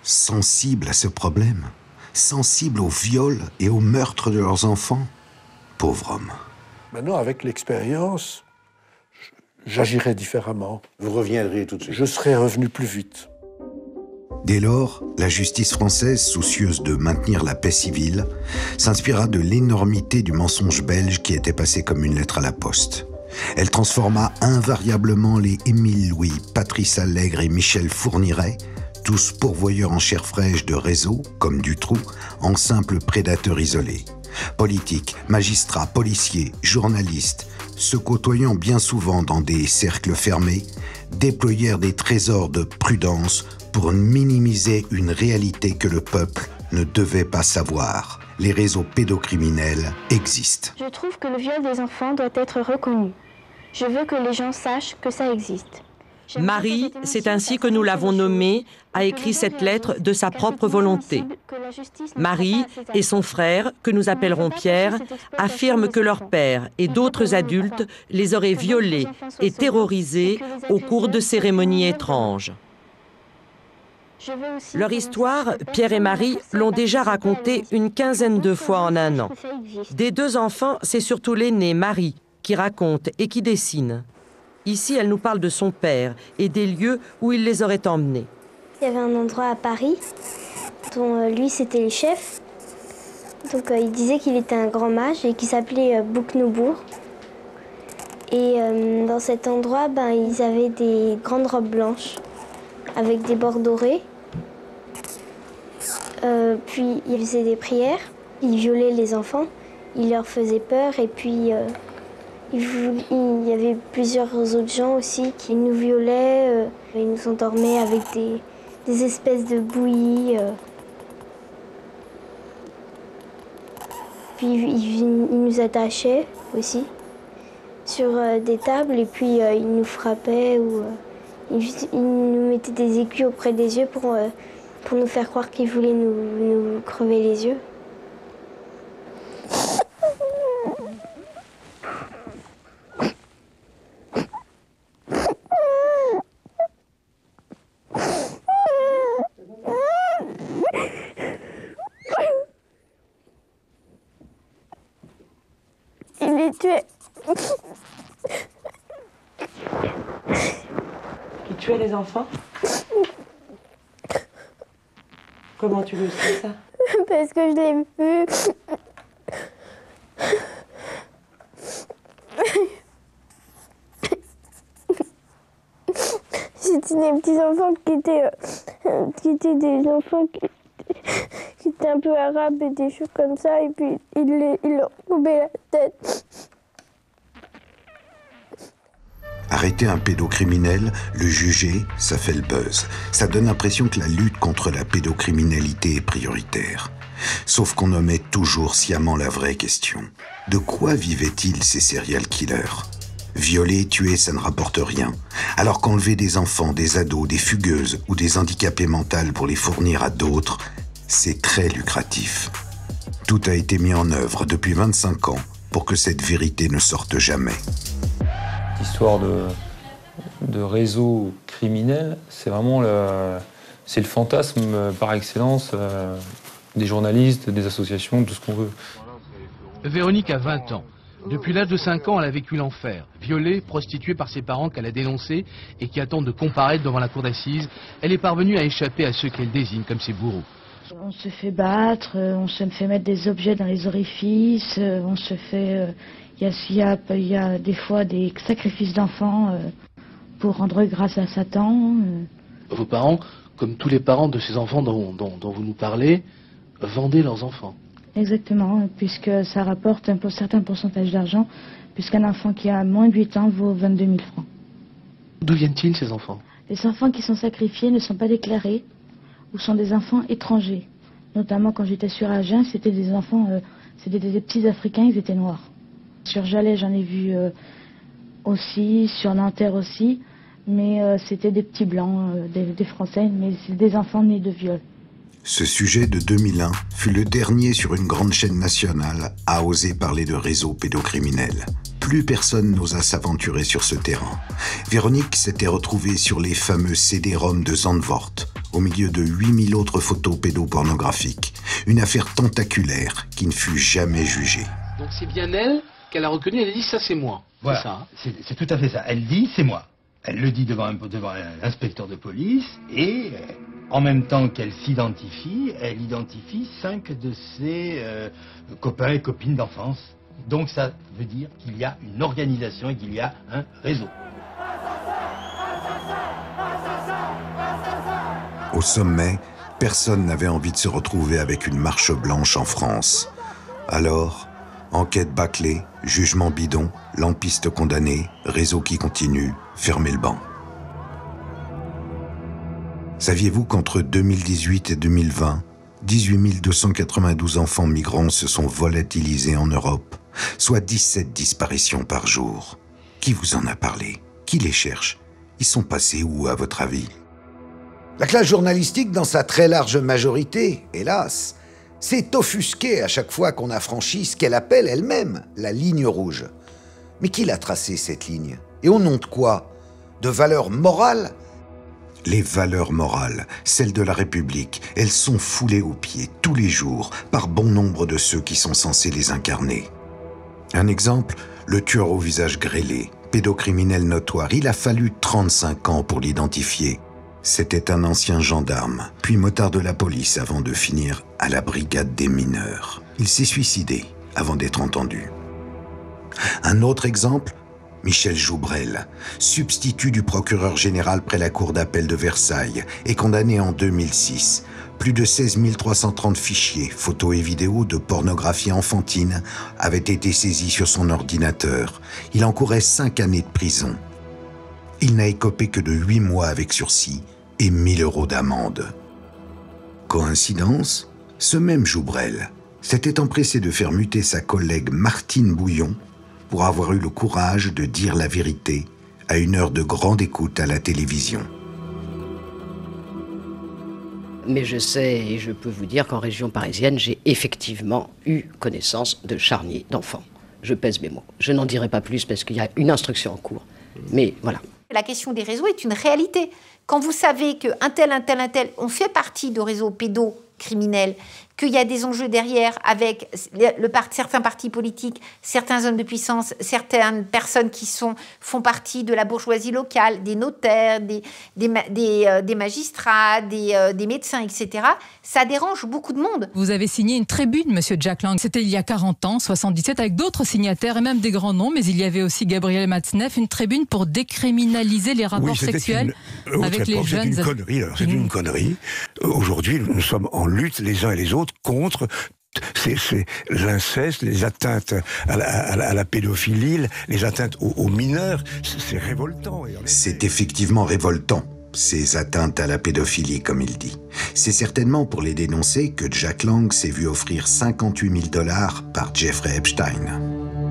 Sensibles à ce problème, sensibles au viol et au meurtre de leurs enfants. Pauvres hommes. Maintenant, avec l'expérience, j'agirais différemment. Vous reviendriez tout de suite. Je serais revenu plus vite. Dès lors, la justice française, soucieuse de maintenir la paix civile, s'inspira de l'énormité du mensonge belge qui était passé comme une lettre à la poste. Elle transforma invariablement les Émile Louis, Patrice Allègre et Michel Fourniret, tous pourvoyeurs en chair fraîche de réseaux, comme Dutroux, en simples prédateurs isolés. Politiques, magistrats, policiers, journalistes, se côtoyant bien souvent dans des cercles fermés, déployèrent des trésors de prudence pour minimiser une réalité que le peuple ne devait pas savoir. Les réseaux pédocriminels existent. Je trouve que le viol des enfants doit être reconnu. Je veux que les gens sachent que ça existe. Marie, c'est ainsi que nous l'avons nommée, a écrit cette lettre de sa propre volonté. Marie et son frère, que nous appellerons Pierre, affirment que leur père et d'autres adultes les auraient violés et terrorisés au cours de cérémonies étranges. Leur histoire, Pierre et Marie l'ont déjà racontée une quinzaine de fois en un an. Des 2 enfants, c'est surtout l'aînée, Marie, qui raconte et qui dessine. Ici, elle nous parle de son père et des lieux où il les aurait emmenés. Il y avait un endroit à Paris dont lui, c'était les chefs. Donc il disait qu'il était un grand mage et qu'il s'appelait Bouc-Noubourg. Et dans cet endroit, ils avaient des grandes robes blanches avec des bords dorés. Puis ils faisaient des prières, ils violaient les enfants, ils leur faisaient peur et puis il y avait plusieurs autres gens aussi qui nous violaient, ils nous endormaient avec des espèces de bouillies. Puis ils nous attachaient aussi sur des tables et puis ils nous frappaient ou ils nous mettaient des aiguilles auprès des yeux pour nous faire croire qu'ils voulaient nous crever les yeux. Il est tué. Qui tuait les enfants? Comment tu le sais, ça? Parce que je l'ai vu. C'était des petits enfants qui étaient des enfants qui étaient un peu arabes et des choses comme ça, et puis ils leur coupaient la tête. Arrêter un pédocriminel, le juger, ça fait le buzz. Ça donne l'impression que la lutte contre la pédocriminalité est prioritaire. Sauf qu'on omet toujours sciemment la vraie question. De quoi vivaient-ils ces serial killers? Violer, tuer, ça ne rapporte rien. Alors qu'enlever des enfants, des ados, des fugueuses ou des handicapés mentaux pour les fournir à d'autres, c'est très lucratif. Tout a été mis en œuvre depuis 25 ans pour que cette vérité ne sorte jamais. L'histoire de réseau criminel, c'est vraiment le fantasme par excellence des journalistes, des associations, de tout ce qu'on veut. Véronique a 20 ans. Depuis l'âge de 5 ans, elle a vécu l'enfer. Violée, prostituée par ses parents qu'elle a dénoncés et qui attendent de comparaître devant la cour d'assises, elle est parvenue à échapper à ceux qu'elle désigne comme ses bourreaux. On se fait battre, on se fait mettre des objets dans les orifices, on se fait... Il y a des fois des sacrifices d'enfants pour rendre grâce à Satan. Vos parents, comme tous les parents de ces enfants dont vous nous parlez, vendaient leurs enfants. Exactement, puisque ça rapporte un certain pourcentage d'argent, puisqu'un enfant qui a moins de 8 ans vaut 22 000 francs. D'où viennent-ils ces enfants? Les enfants qui sont sacrifiés ne sont pas déclarés ou sont des enfants étrangers. Notamment quand j'étais sur Agen, c'était des enfants, c'était des petits Africains, ils étaient noirs. Sur Jalais, j'en ai vu aussi, sur Nanterre aussi, mais c'était des petits blancs, des Français, mais c'est des enfants nés de viol. Ce sujet de 2001 fut le dernier sur une grande chaîne nationale à oser parler de réseau pédocriminel. Plus personne n'osa s'aventurer sur ce terrain. Véronique s'était retrouvée sur les fameux CD-ROM de Zandvoort, au milieu de 8000 autres photos pédopornographiques. Une affaire tentaculaire qui ne fut jamais jugée. Donc c'est bien elle qu'elle a reconnu, elle a dit ça c'est moi. Voilà, c'est ça, hein. C'est tout à fait ça. Elle dit c'est moi. Elle le dit devant l'inspecteur de police et en même temps qu'elle s'identifie, elle identifie 5 de ses copains et copines d'enfance. Donc ça veut dire qu'il y a une organisation et qu'il y a un réseau. Au sommet, personne n'avait envie de se retrouver avec une marche blanche en France. Alors, enquête bâclée, jugement bidon, lampiste condamné, réseau qui continue, fermez le banc. Saviez-vous qu'entre 2018 et 2020, 18 292 enfants migrants se sont volatilisés en Europe, soit 17 disparitions par jour? Qui vous en a parlé? Qui les cherche? Ils sont passés où, à votre avis? La classe journalistique, dans sa très large majorité, hélas, s'est offusquée à chaque fois qu'on a franchi ce qu'elle appelle elle-même la ligne rouge. Mais qui l'a tracée, cette ligne? Et au nom de quoi? De valeurs morales? Les valeurs morales, celles de la République, elles sont foulées aux pieds tous les jours par bon nombre de ceux qui sont censés les incarner. Un exemple, le tueur au visage grêlé, pédocriminel notoire, il a fallu 35 ans pour l'identifier. C'était un ancien gendarme, puis motard de la police avant de finir à la brigade des mineurs. Il s'est suicidé avant d'être entendu. Un autre exemple, Michel Joubrel, substitut du procureur général près la cour d'appel de Versailles, est condamné en 2006. Plus de 16 330 fichiers, photos et vidéos de pornographie enfantine avaient été saisis sur son ordinateur. Il encourait 5 années de prison. Il n'a écopé que de 8 mois avec sursis et 1 000 € d'amende. Coïncidence, ce même Joubrel s'était empressé de faire muter sa collègue Martine Bouillon pour avoir eu le courage de dire la vérité à une heure de grande écoute à la télévision. Mais je sais et je peux vous dire qu'en région parisienne, j'ai effectivement eu connaissance de charniers d'enfants. Je pèse mes mots. Je n'en dirai pas plus parce qu'il y a une instruction en cours. Mais voilà. La question des réseaux est une réalité. Quand vous savez qu'un tel, on fait partie de réseaux pédocriminels, qu'il y a des enjeux derrière avec certains partis politiques, certains hommes de puissance, certaines personnes qui font partie de la bourgeoisie locale, des notaires, des magistrats, des médecins, etc., ça dérange beaucoup de monde. Vous avez signé une tribune, monsieur Jack Lang. C'était il y a 40 ans, 77, avec d'autres signataires et même des grands noms, mais il y avait aussi Gabriel Matzneff, une tribune pour décriminaliser les rapports sexuels avec les jeunes. C'est une connerie. Alors, c'est une connerie. Aujourd'hui, nous sommes en lutte les uns et les autres contre l'inceste, les atteintes à la pédophilie, les atteintes aux mineurs. C'est révoltant. C'est effectivement révoltant, ces atteintes à la pédophilie, comme il dit. C'est certainement pour les dénoncer que Jack Lang s'est vu offrir 58 000 $ par Jeffrey Epstein.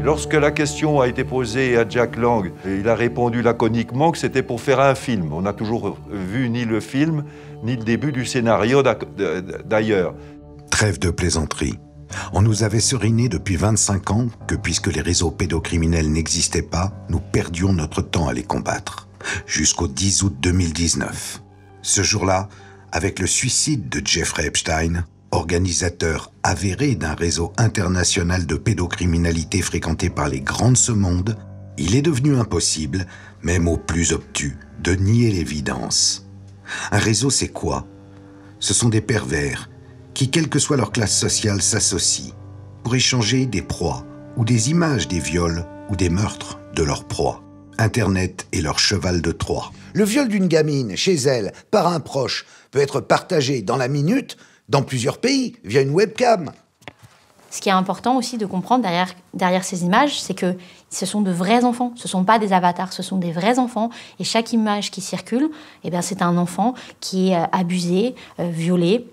Lorsque la question a été posée à Jack Lang, il a répondu laconiquement que c'était pour faire un film. On n'a toujours vu ni le film, ni le début du scénario d'ailleurs. Trêve de plaisanterie. On nous avait seriné depuis 25 ans que puisque les réseaux pédocriminels n'existaient pas, nous perdions notre temps à les combattre. Jusqu'au 10 août 2019. Ce jour-là, avec le suicide de Jeffrey Epstein, organisateur avéré d'un réseau international de pédocriminalité fréquenté par les grands de ce monde, il est devenu impossible, même aux plus obtus, de nier l'évidence. Un réseau, c'est quoi? Ce sont des pervers qui, quelle que soit leur classe sociale, s'associent pour échanger des proies ou des images des viols ou des meurtres de leurs proies. Internet est leur cheval de Troie. Le viol d'une gamine, chez elle, par un proche, peut être partagé dans la minute, dans plusieurs pays, via une webcam. Ce qui est important aussi de comprendre derrière ces images, c'est que ce sont de vrais enfants. Ce ne sont pas des avatars, ce sont des vrais enfants. Et chaque image qui circule, eh bien, c'est un enfant qui est abusé, violé.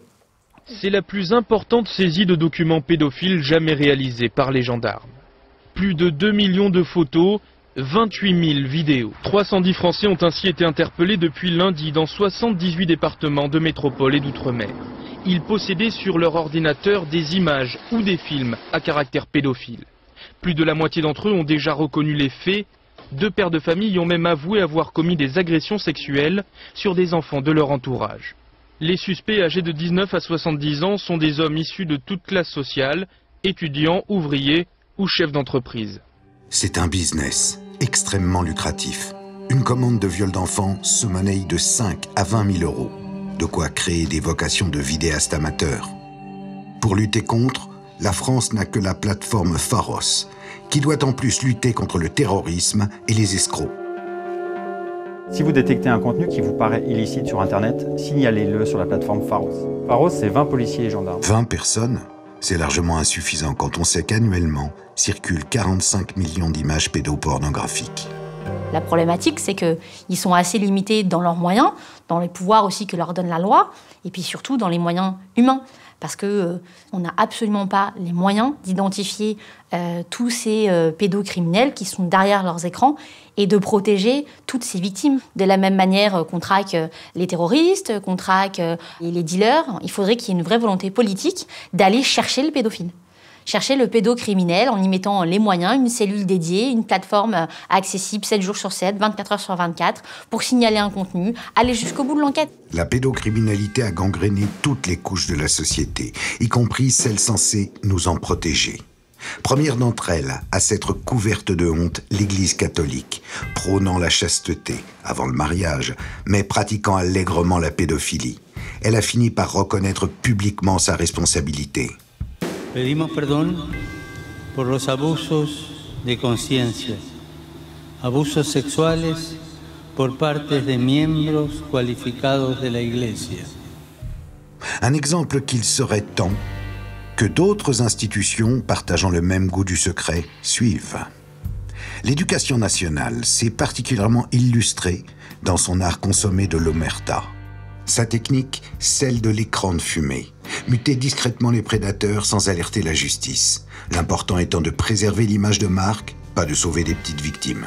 C'est la plus importante saisie de documents pédophiles jamais réalisée par les gendarmes. Plus de 2 millions de photos, 28 000 vidéos. 310 Français ont ainsi été interpellés depuis lundi dans 78 départements de métropole et d'outre-mer. Ils possédaient sur leur ordinateur des images ou des films à caractère pédophile. Plus de la moitié d'entre eux ont déjà reconnu les faits. 2 pères de famille ont même avoué avoir commis des agressions sexuelles sur des enfants de leur entourage. Les suspects âgés de 19 à 70 ans sont des hommes issus de toute classe sociale, étudiants, ouvriers ou chefs d'entreprise. C'est un business extrêmement lucratif. Une commande de viol d'enfants se monnaie de 5 à 20 000 €. De quoi créer des vocations de vidéastes amateurs. Pour lutter contre, la France n'a que la plateforme Pharos, qui doit en plus lutter contre le terrorisme et les escrocs. Si vous détectez un contenu qui vous paraît illicite sur Internet, signalez-le sur la plateforme Pharos. Pharos, c'est 20 policiers et gendarmes. 20 personnes? C'est largement insuffisant quand on sait qu'annuellement circulent 45 millions d'images pédopornographiques. La problématique, c'est qu'ils sont assez limités dans leurs moyens, dans les pouvoirs aussi que leur donne la loi, et puis surtout dans les moyens humains. Parce qu'on n'a absolument pas les moyens d'identifier tous ces pédocriminels qui sont derrière leurs écrans et de protéger toutes ces victimes. De la même manière qu'on traque les terroristes, qu'on traque les dealers, il faudrait qu'il y ait une vraie volonté politique d'aller chercher le pédophile. chercher le pédocriminel en y mettant les moyens, une cellule dédiée, une plateforme accessible 7 jours sur 7, 24 heures sur 24, pour signaler un contenu, aller jusqu'au bout de l'enquête. La pédocriminalité a gangréné toutes les couches de la société, y compris celles censées nous en protéger. Première d'entre elles à s'être couverte de honte, l'Église catholique, prônant la chasteté avant le mariage, mais pratiquant allègrement la pédophilie. Elle a fini par reconnaître publiquement sa responsabilité. Pedimos perdón por los abusos de conciencia, abusos sexuales por parte de miembros cualificados de la Iglesia. Un exemple qu'il serait temps que d'autres institutions partageant le même goût du secret suivent. L'éducation nationale s'est particulièrement illustrée dans son art consommé de l'omerta. Sa technique, celle de l'écran de fumée. Muter discrètement les prédateurs sans alerter la justice. L'important étant de préserver l'image de marque, pas de sauver des petites victimes.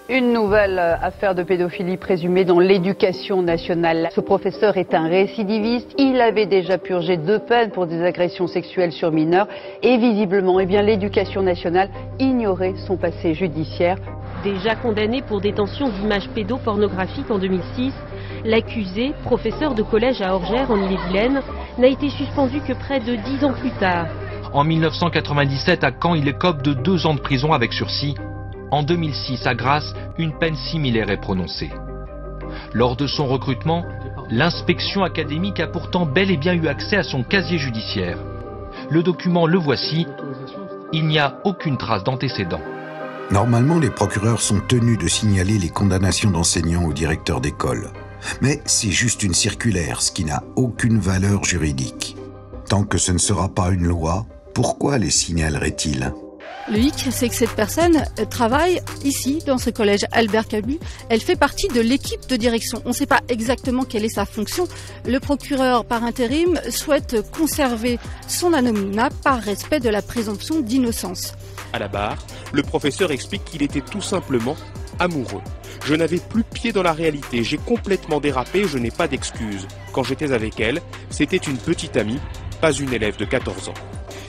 Une nouvelle affaire de pédophilie présumée dans l'éducation nationale. Ce professeur est un récidiviste. Il avait déjà purgé 2 peines pour des agressions sexuelles sur mineurs. Et visiblement, l'éducation nationale ignorait son passé judiciaire. Déjà condamné pour détention d'images pédopornographiques en 2006, l'accusé, professeur de collège à Orgères en Ille-et-Vilaine, n'a été suspendu que près de 10 ans plus tard. En 1997, à Caen, il écope de 2 ans de prison avec sursis. En 2006, à Grasse, une peine similaire est prononcée. Lors de son recrutement, l'inspection académique a pourtant bel et bien eu accès à son casier judiciaire. Le document, le voici, il n'y a aucune trace d'antécédent. Normalement, les procureurs sont tenus de signaler les condamnations d'enseignants ou directeurs d'école. Mais c'est juste une circulaire, ce qui n'a aucune valeur juridique. Tant que ce ne sera pas une loi, pourquoi les signalerait-il ? Le hic, c'est que cette personne travaille ici, dans ce collège Albert Camus. Elle fait partie de l'équipe de direction. On ne sait pas exactement quelle est sa fonction. Le procureur, par intérim, souhaite conserver son anonymat par respect de la présomption d'innocence. À la barre, le professeur explique qu'il était tout simplement amoureux. Je n'avais plus pied dans la réalité, j'ai complètement dérapé, je n'ai pas d'excuses. Quand j'étais avec elle, c'était une petite amie, pas une élève de 14 ans.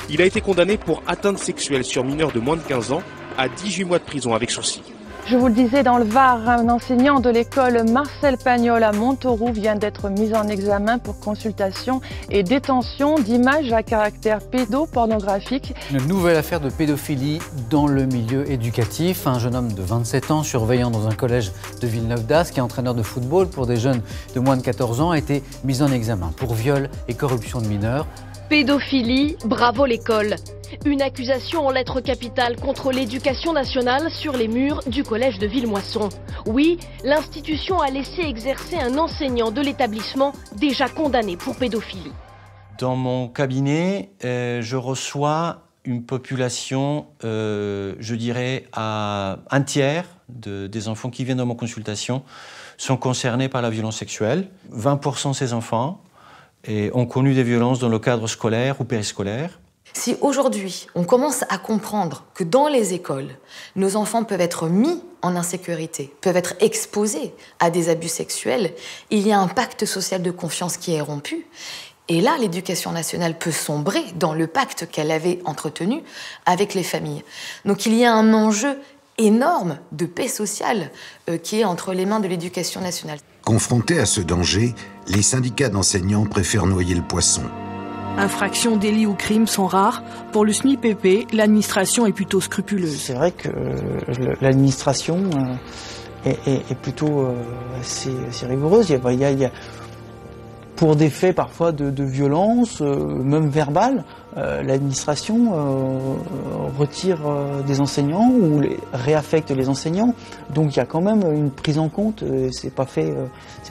Il a été condamné pour atteinte sexuelle sur mineurs de moins de 15 ans à 18 mois de prison avec sursis. Je vous le disais, dans le Var, un enseignant de l'école Marcel Pagnol à Montauroux vient d'être mis en examen pour consultation et détention d'images à caractère pédopornographique. Une nouvelle affaire de pédophilie dans le milieu éducatif. Un jeune homme de 27 ans, surveillant dans un collège de Villeneuve-d'Ascq, qui est entraîneur de football pour des jeunes de moins de 14 ans, a été mis en examen pour viol et corruption de mineurs. Pédophilie, bravo l'école. Une accusation en lettres capitales contre l'éducation nationale sur les murs du collège de Villemoisson. Oui, l'institution a laissé exercer un enseignant de l'établissement déjà condamné pour pédophilie. Dans mon cabinet, je reçois une population, je dirais, à un tiers des enfants qui viennent dans mon consultation sont concernés par la violence sexuelle. 20% de ces enfants ont connu des violences dans le cadre scolaire ou périscolaire. Si aujourd'hui, on commence à comprendre que dans les écoles, nos enfants peuvent être mis en insécurité, peuvent être exposés à des abus sexuels, il y a un pacte social de confiance qui est rompu. Et là, l'éducation nationale peut sombrer dans le pacte qu'elle avait entretenu avec les familles. Donc il y a un enjeu énorme de paix sociale qui est entre les mains de l'éducation nationale. Confrontés à ce danger, les syndicats d'enseignants préfèrent noyer le poisson. Infractions, délits ou crimes sont rares. Pour le SNIPP, l'administration est plutôt scrupuleuse. C'est vrai que l'administration est plutôt assez rigoureuse. Il y a pour des faits parfois de violence, même verbale, l'administration retire des enseignants ou réaffecte les enseignants. Donc il y a quand même une prise en compte, c'est pas fait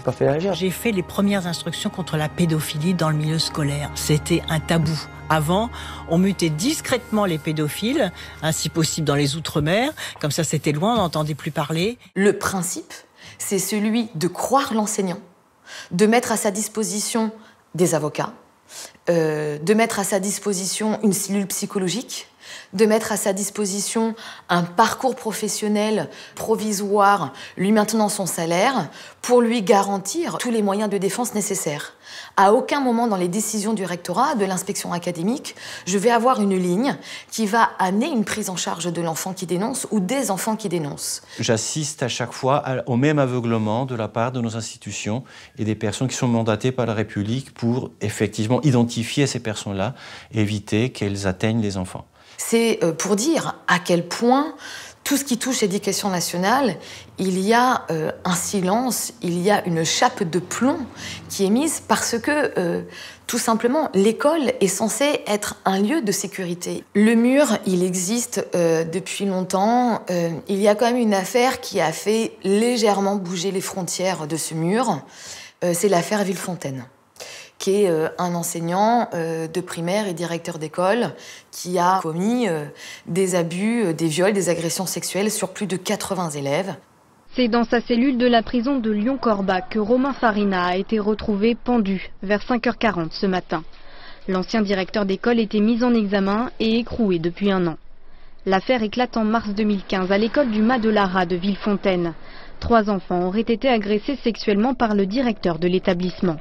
à la légère. J'ai fait les premières instructions contre la pédophilie dans le milieu scolaire. C'était un tabou. Avant, on mutait discrètement les pédophiles, si possible dans les Outre-mer. Comme ça, c'était loin, on n'entendait plus parler. Le principe, c'est celui de croire l'enseignant, de mettre à sa disposition des avocats, de mettre à sa disposition une cellule psychologique, de mettre à sa disposition un parcours professionnel provisoire, lui maintenant son salaire, pour lui garantir tous les moyens de défense nécessaires. À aucun moment dans les décisions du rectorat, de l'inspection académique, je vais avoir une ligne qui va amener une prise en charge de l'enfant qui dénonce ou des enfants qui dénoncent. J'assiste à chaque fois au même aveuglement de la part de nos institutions et des personnes qui sont mandatées par la République pour effectivement identifier ces personnes-là et éviter qu'elles atteignent les enfants. C'est pour dire à quel point tout ce qui touche l'éducation nationale, il y a un silence, il y a une chape de plomb qui est mise parce que, tout simplement, l'école est censée être un lieu de sécurité. Le mur, il existe depuis longtemps. Il y a quand même une affaire qui a fait légèrement bouger les frontières de ce mur. C'est l'affaire Villefontaine, qui est un enseignant de primaire et directeur d'école qui a commis des abus, des viols, des agressions sexuelles sur plus de 80 élèves. C'est dans sa cellule de la prison de Lyon-Corba que Romain Farina a été retrouvé pendu vers 5h40 ce matin. L'ancien directeur d'école était mis en examen et écroué depuis 1 an. L'affaire éclate en mars 2015 à l'école du Mas de Lara de Villefontaine. 3 enfants auraient été agressés sexuellement par le directeur de l'établissement.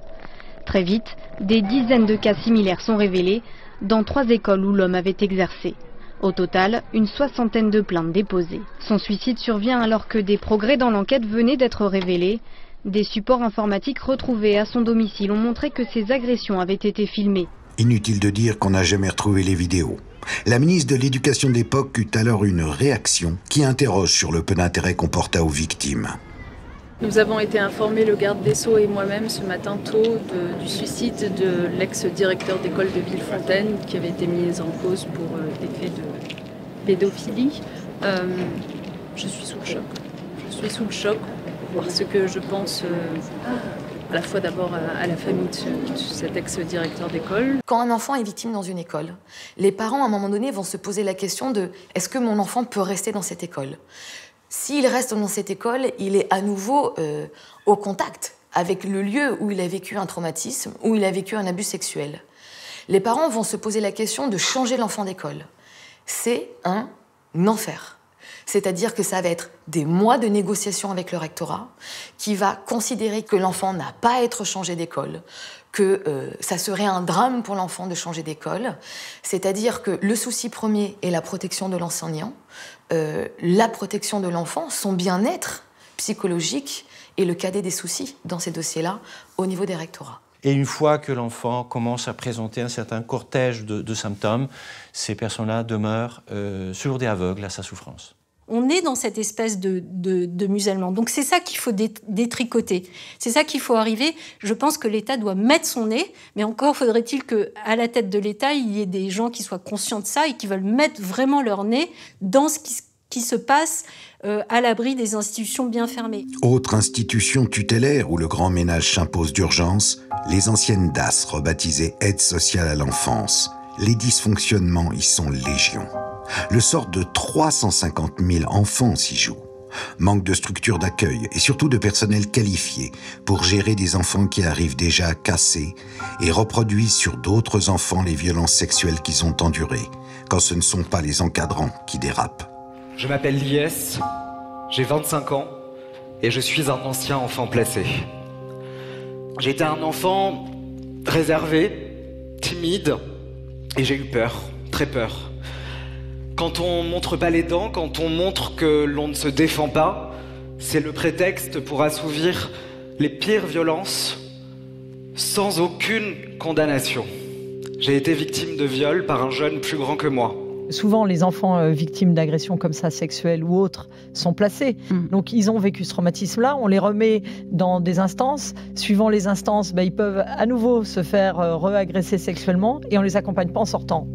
Très vite, des dizaines de cas similaires sont révélés dans 3 écoles où l'homme avait exercé. Au total, une 60aine de plaintes déposées. Son suicide survient alors que des progrès dans l'enquête venaient d'être révélés. Des supports informatiques retrouvés à son domicile ont montré que ces agressions avaient été filmées. Inutile de dire qu'on n'a jamais retrouvé les vidéos. La ministre de l'Éducation de l'époque eut alors une réaction qui interroge sur le peu d'intérêt qu'on porta aux victimes. Nous avons été informés, le garde des Sceaux et moi-même, ce matin tôt, du suicide de l'ex-directeur d'école de Villefontaine qui avait été mis en cause pour des faits de pédophilie. Je suis sous le choc. Je suis sous le choc parce que je pense à la fois d'abord à la famille de cet ex-directeur d'école. Quand un enfant est victime dans une école, les parents, à un moment donné, vont se poser la question de « est-ce que mon enfant peut rester dans cette école ?» S'il reste dans cette école, il est à nouveau au contact avec le lieu où il a vécu un traumatisme, où il a vécu un abus sexuel. Les parents vont se poser la question de changer l'enfant d'école. C'est un enfer. C'est-à-dire que ça va être des mois de négociations avec le rectorat qui va considérer que l'enfant n'a pas à être changé d'école, que ça serait un drame pour l'enfant de changer d'école. C'est-à-dire que le souci premier est la protection de l'enseignant, la protection de l'enfant, son bien-être psychologique et le cadet des soucis dans ces dossiers-là au niveau des rectorats. Et une fois que l'enfant commence à présenter un certain cortège de symptômes, ces personnes-là demeurent sourdes et aveugles à sa souffrance. On est dans cette espèce de musellement. Donc c'est ça qu'il faut détricoter. C'est ça qu'il faut arriver. Je pense que l'État doit mettre son nez, mais encore faudrait-il qu'à la tête de l'État, il y ait des gens qui soient conscients de ça et qui veulent mettre vraiment leur nez dans ce qui se passe à l'abri des institutions bien fermées. Autre institution tutélaire où le grand ménage s'impose d'urgence, les anciennes DAS, rebaptisées Aide sociale à l'enfance. Les dysfonctionnements y sont légion. Le sort de 350 000 enfants s'y joue. Manque de structures d'accueil et surtout de personnel qualifié pour gérer des enfants qui arrivent déjà cassés et reproduisent sur d'autres enfants les violences sexuelles qu'ils ont endurées, quand ce ne sont pas les encadrants qui dérapent. Je m'appelle Lies, j'ai 25 ans et je suis un ancien enfant placé. J'étais un enfant réservé, timide et j'ai eu peur, très peur. Quand on montre pas les dents, quand on montre que l'on ne se défend pas, c'est le prétexte pour assouvir les pires violences sans aucune condamnation. J'ai été victime de viol par un jeune plus grand que moi. Souvent, les enfants victimes d'agressions comme ça, sexuelles ou autres, sont placés. Donc, ils ont vécu ce traumatisme-là. On les remet dans des instances. Suivant les instances, ils peuvent à nouveau se faire re-agresser sexuellement et on les accompagne pas en sortant.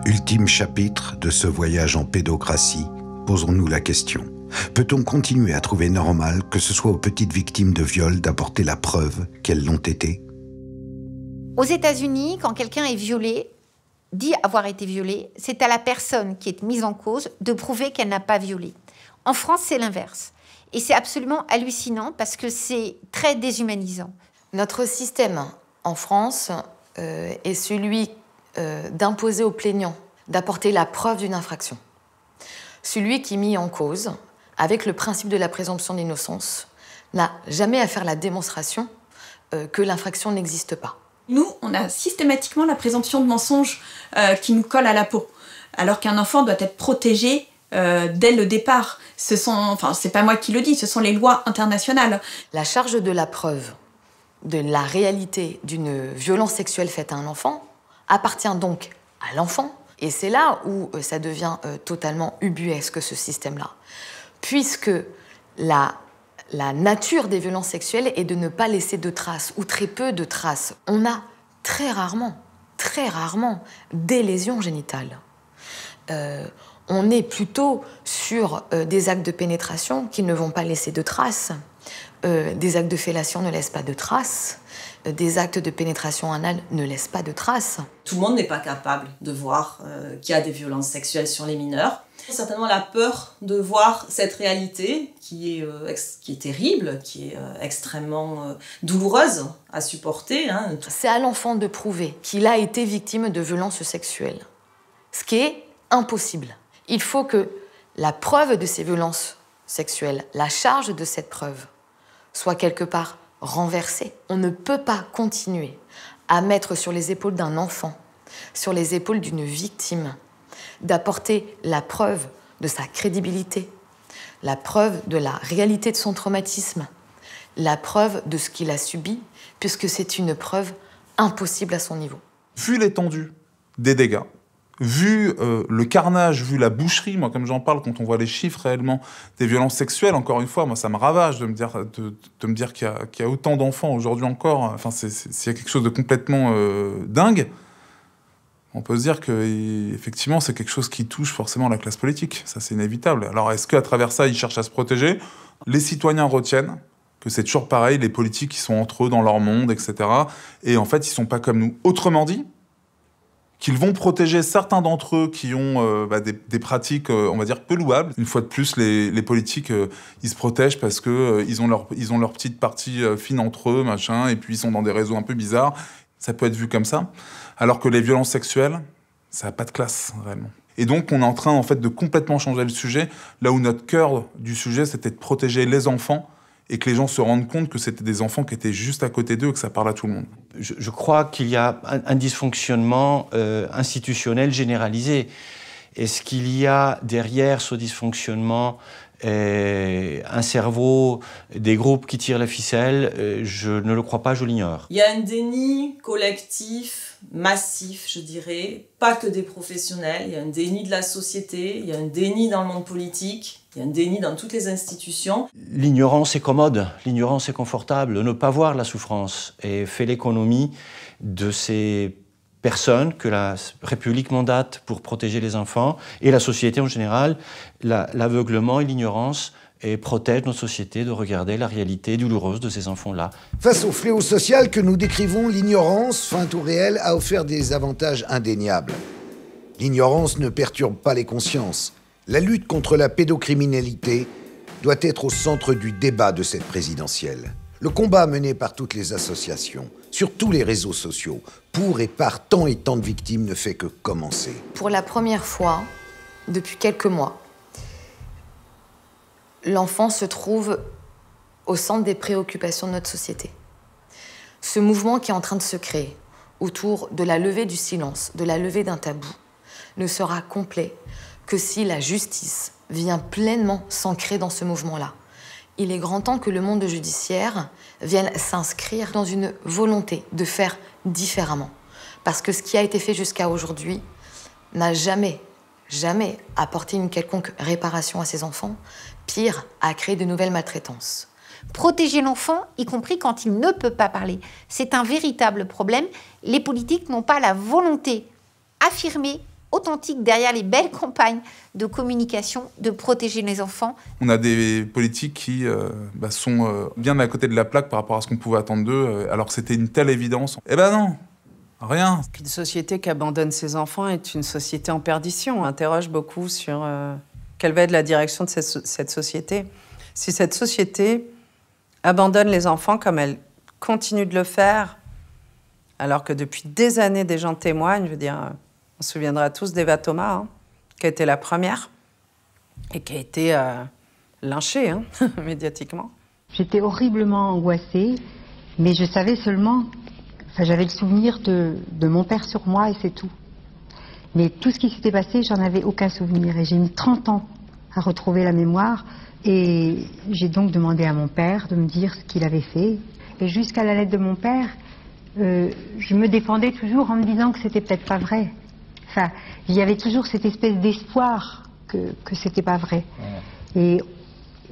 Ultime chapitre de ce voyage en pédocratie, posons-nous la question. Peut-on continuer à trouver normal que ce soit aux petites victimes de viol d'apporter la preuve qu'elles l'ont été ? Aux États-Unis, quand quelqu'un est violé, dit avoir été violé, c'est à la personne qui est mise en cause de prouver qu'elle n'a pas violé. En France, c'est l'inverse. Et c'est absolument hallucinant parce que c'est très déshumanisant. Notre système en France est celui d'imposer aux plaignants d'apporter la preuve d'une infraction. Celui qui est mis en cause, avec le principe de la présomption d'innocence, n'a jamais à faire la démonstration que l'infraction n'existe pas. Nous, on a systématiquement la présomption de mensonge qui nous colle à la peau, alors qu'un enfant doit être protégé dès le départ. C'est pas moi qui le dis, ce sont les lois internationales. La charge de la preuve de la réalité d'une violence sexuelle faite à un enfant appartient donc à l'enfant. Et c'est là où ça devient totalement ubuesque, ce système-là. Puisque la nature des violences sexuelles est de ne pas laisser de traces, ou très peu de traces. On a très rarement, des lésions génitales. On est plutôt sur des actes de pénétration qui ne vont pas laisser de traces. Des actes de fellation ne laissent pas de traces. Des actes de pénétration anale ne laissent pas de traces. Tout le monde n'est pas capable de voir qu'il y a des violences sexuelles sur les mineurs. Certainement la peur de voir cette réalité qui est terrible, qui est extrêmement douloureuse à supporter. C'est à l'enfant de prouver qu'il a été victime de violences sexuelles, ce qui est impossible. Il faut que la preuve de ces violences sexuelles, la charge de cette preuve, soit quelque part renversée. On ne peut pas continuer à mettre sur les épaules d'un enfant, sur les épaules d'une victime, d'apporter la preuve de sa crédibilité, la preuve de la réalité de son traumatisme, la preuve de ce qu'il a subi, puisque c'est une preuve impossible à son niveau. Vu l'étendue des dégâts, vu le carnage, vu la boucherie, moi comme j'en parle, quand on voit les chiffres réellement des violences sexuelles, encore une fois, moi ça me ravage de me dire qu'il y a autant d'enfants aujourd'hui encore. Enfin, s'il y a quelque chose de complètement dingue, on peut se dire qu'effectivement c'est quelque chose qui touche forcément la classe politique. Ça c'est inévitable. Alors est-ce qu'à travers ça ils cherchent à se protéger? Les citoyens retiennent que c'est toujours pareil, les politiques ils sont entre eux dans leur monde, etc. Et en fait ils sont pas comme nous. Autrement dit, qu'ils vont protéger certains d'entre eux qui ont des pratiques, on va dire, peu louables. Une fois de plus, les politiques, ils se protègent parce que ils ont leur petite partie fine entre eux, machin, et puis ils sont dans des réseaux un peu bizarres. Ça peut être vu comme ça. Alors que les violences sexuelles, ça n'a pas de classe, réellement. Et donc, on est en train, en fait, de complètement changer le sujet, là où notre cœur du sujet, c'était de protéger les enfants, et que les gens se rendent compte que c'était des enfants qui étaient juste à côté d'eux et que ça parle à tout le monde. Je crois qu'il y a un dysfonctionnement institutionnel généralisé. Est-ce qu'il y a derrière ce dysfonctionnement un cerveau, des groupes qui tirent la ficelle? Je ne le crois pas, je l'ignore. Il y a un déni collectif, massif, je dirais, pas que des professionnels. Il y a un déni de la société, il y a un déni dans le monde politique. Il y a un déni dans toutes les institutions. L'ignorance est commode, l'ignorance est confortable. Ne pas voir la souffrance et fait l'économie de ces personnes que la République mandate pour protéger les enfants et la société en général, l'aveuglement et l'ignorance et protège notre société de regarder la réalité douloureuse de ces enfants-là. Face au fléau social que nous décrivons, l'ignorance, feinte ou réelle, a offert des avantages indéniables. L'ignorance ne perturbe pas les consciences. La lutte contre la pédocriminalité doit être au centre du débat de cette présidentielle. Le combat mené par toutes les associations, sur tous les réseaux sociaux, pour et par tant et tant de victimes ne fait que commencer. Pour la première fois, depuis quelques mois, l'enfant se trouve au centre des préoccupations de notre société. Ce mouvement qui est en train de se créer autour de la levée du silence, de la levée d'un tabou, ne sera complet que si la justice vient pleinement s'ancrer dans ce mouvement-là. Il est grand temps que le monde judiciaire vienne s'inscrire dans une volonté de faire différemment. Parce que ce qui a été fait jusqu'à aujourd'hui n'a jamais apporté une quelconque réparation à ces enfants. Pire, a créé de nouvelles maltraitances. Protéger l'enfant, y compris quand il ne peut pas parler, c'est un véritable problème. Les politiques n'ont pas la volonté affirmée, authentique, derrière les belles campagnes de communication, de protéger les enfants. On a des politiques qui sont bien à côté de la plaque par rapport à ce qu'on pouvait attendre d'eux, alors que c'était une telle évidence. Eh ben non, rien. Une société qui abandonne ses enfants est une société en perdition. On interroge beaucoup sur quelle va être la direction de cette société. Si cette société abandonne les enfants comme elle continue de le faire, alors que depuis des années, des gens témoignent, je veux dire, On se souviendra tous d'Eva Thomas, hein, qui a été la première et qui a été lynchée hein, médiatiquement. J'étais horriblement angoissée, mais je savais seulement... Enfin, j'avais le souvenir de mon père sur moi et c'est tout. Mais tout ce qui s'était passé, j'en avais aucun souvenir. Et j'ai mis 30 ans à retrouver la mémoire. Et j'ai donc demandé à mon père de me dire ce qu'il avait fait. Et jusqu'à la lettre de mon père, je me défendais toujours en me disant que c'était peut-être pas vrai. Enfin, il y avait toujours cette espèce d'espoir que c'était pas vrai. Et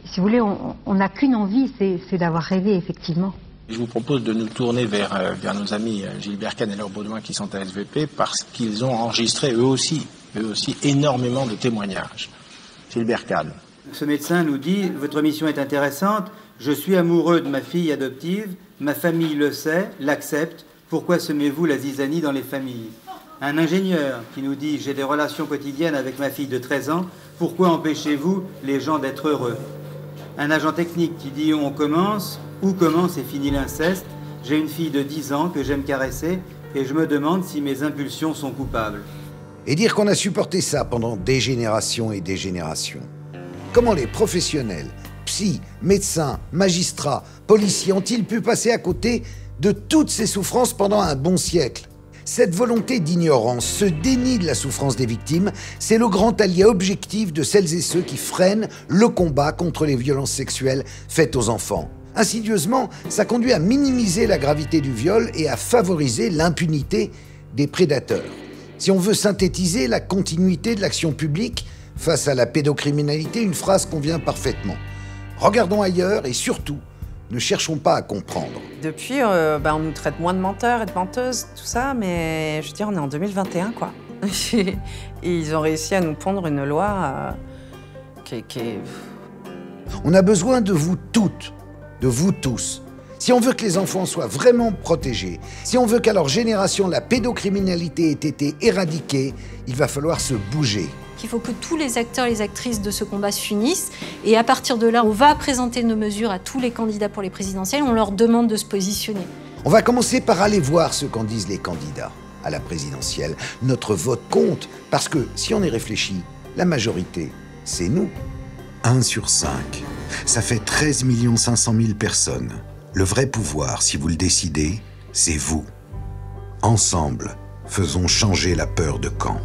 si vous voulez, on n'a qu'une envie, c'est d'avoir rêvé, effectivement. Je vous propose de nous tourner vers nos amis Gilbert Kahn et Laure Baudouin qui sont à SVP parce qu'ils ont enregistré eux aussi énormément de témoignages. Gilbert Kahn. Ce médecin nous dit « Votre mission est intéressante, je suis amoureux de ma fille adoptive, ma famille le sait, l'accepte, pourquoi semez-vous la zizanie dans les familles ?» Un ingénieur qui nous dit « J'ai des relations quotidiennes avec ma fille de 13 ans, pourquoi empêchez-vous les gens d'être heureux ?» Un agent technique qui dit « On commence, où commence et finit l'inceste, j'ai une fille de 10 ans que j'aime caresser et je me demande si mes impulsions sont coupables. » Et dire qu'on a supporté ça pendant des générations et des générations. Comment les professionnels, psy, médecins, magistrats, policiers ont-ils pu passer à côté de toutes ces souffrances pendant un bon siècle? Cette volonté d'ignorance, ce déni de la souffrance des victimes, c'est le grand allié objectif de celles et ceux qui freinent le combat contre les violences sexuelles faites aux enfants. Insidieusement, ça conduit à minimiser la gravité du viol et à favoriser l'impunité des prédateurs. Si on veut synthétiser la continuité de l'action publique face à la pédocriminalité, une phrase convient parfaitement. Regardons ailleurs et surtout, ne cherchons pas à comprendre. Depuis, on nous traite moins de menteurs et de menteuses, tout ça, mais je veux dire, on est en 2021, quoi. Et ils ont réussi à nous pondre une loi qui est... On a besoin de vous toutes, de vous tous. Si on veut que les enfants soient vraiment protégés, si on veut qu'à leur génération la pédocriminalité ait été éradiquée, il va falloir se bouger. Il faut que tous les acteurs et les actrices de ce combat s'unissent. Et à partir de là, on va présenter nos mesures à tous les candidats pour les présidentielles. On leur demande de se positionner. On va commencer par aller voir ce qu'en disent les candidats à la présidentielle. Notre vote compte, parce que si on y réfléchit, la majorité, c'est nous. 1 sur 5. Ça fait 13 500 000 personnes. Le vrai pouvoir, si vous le décidez, c'est vous. Ensemble, faisons changer la peur de camp.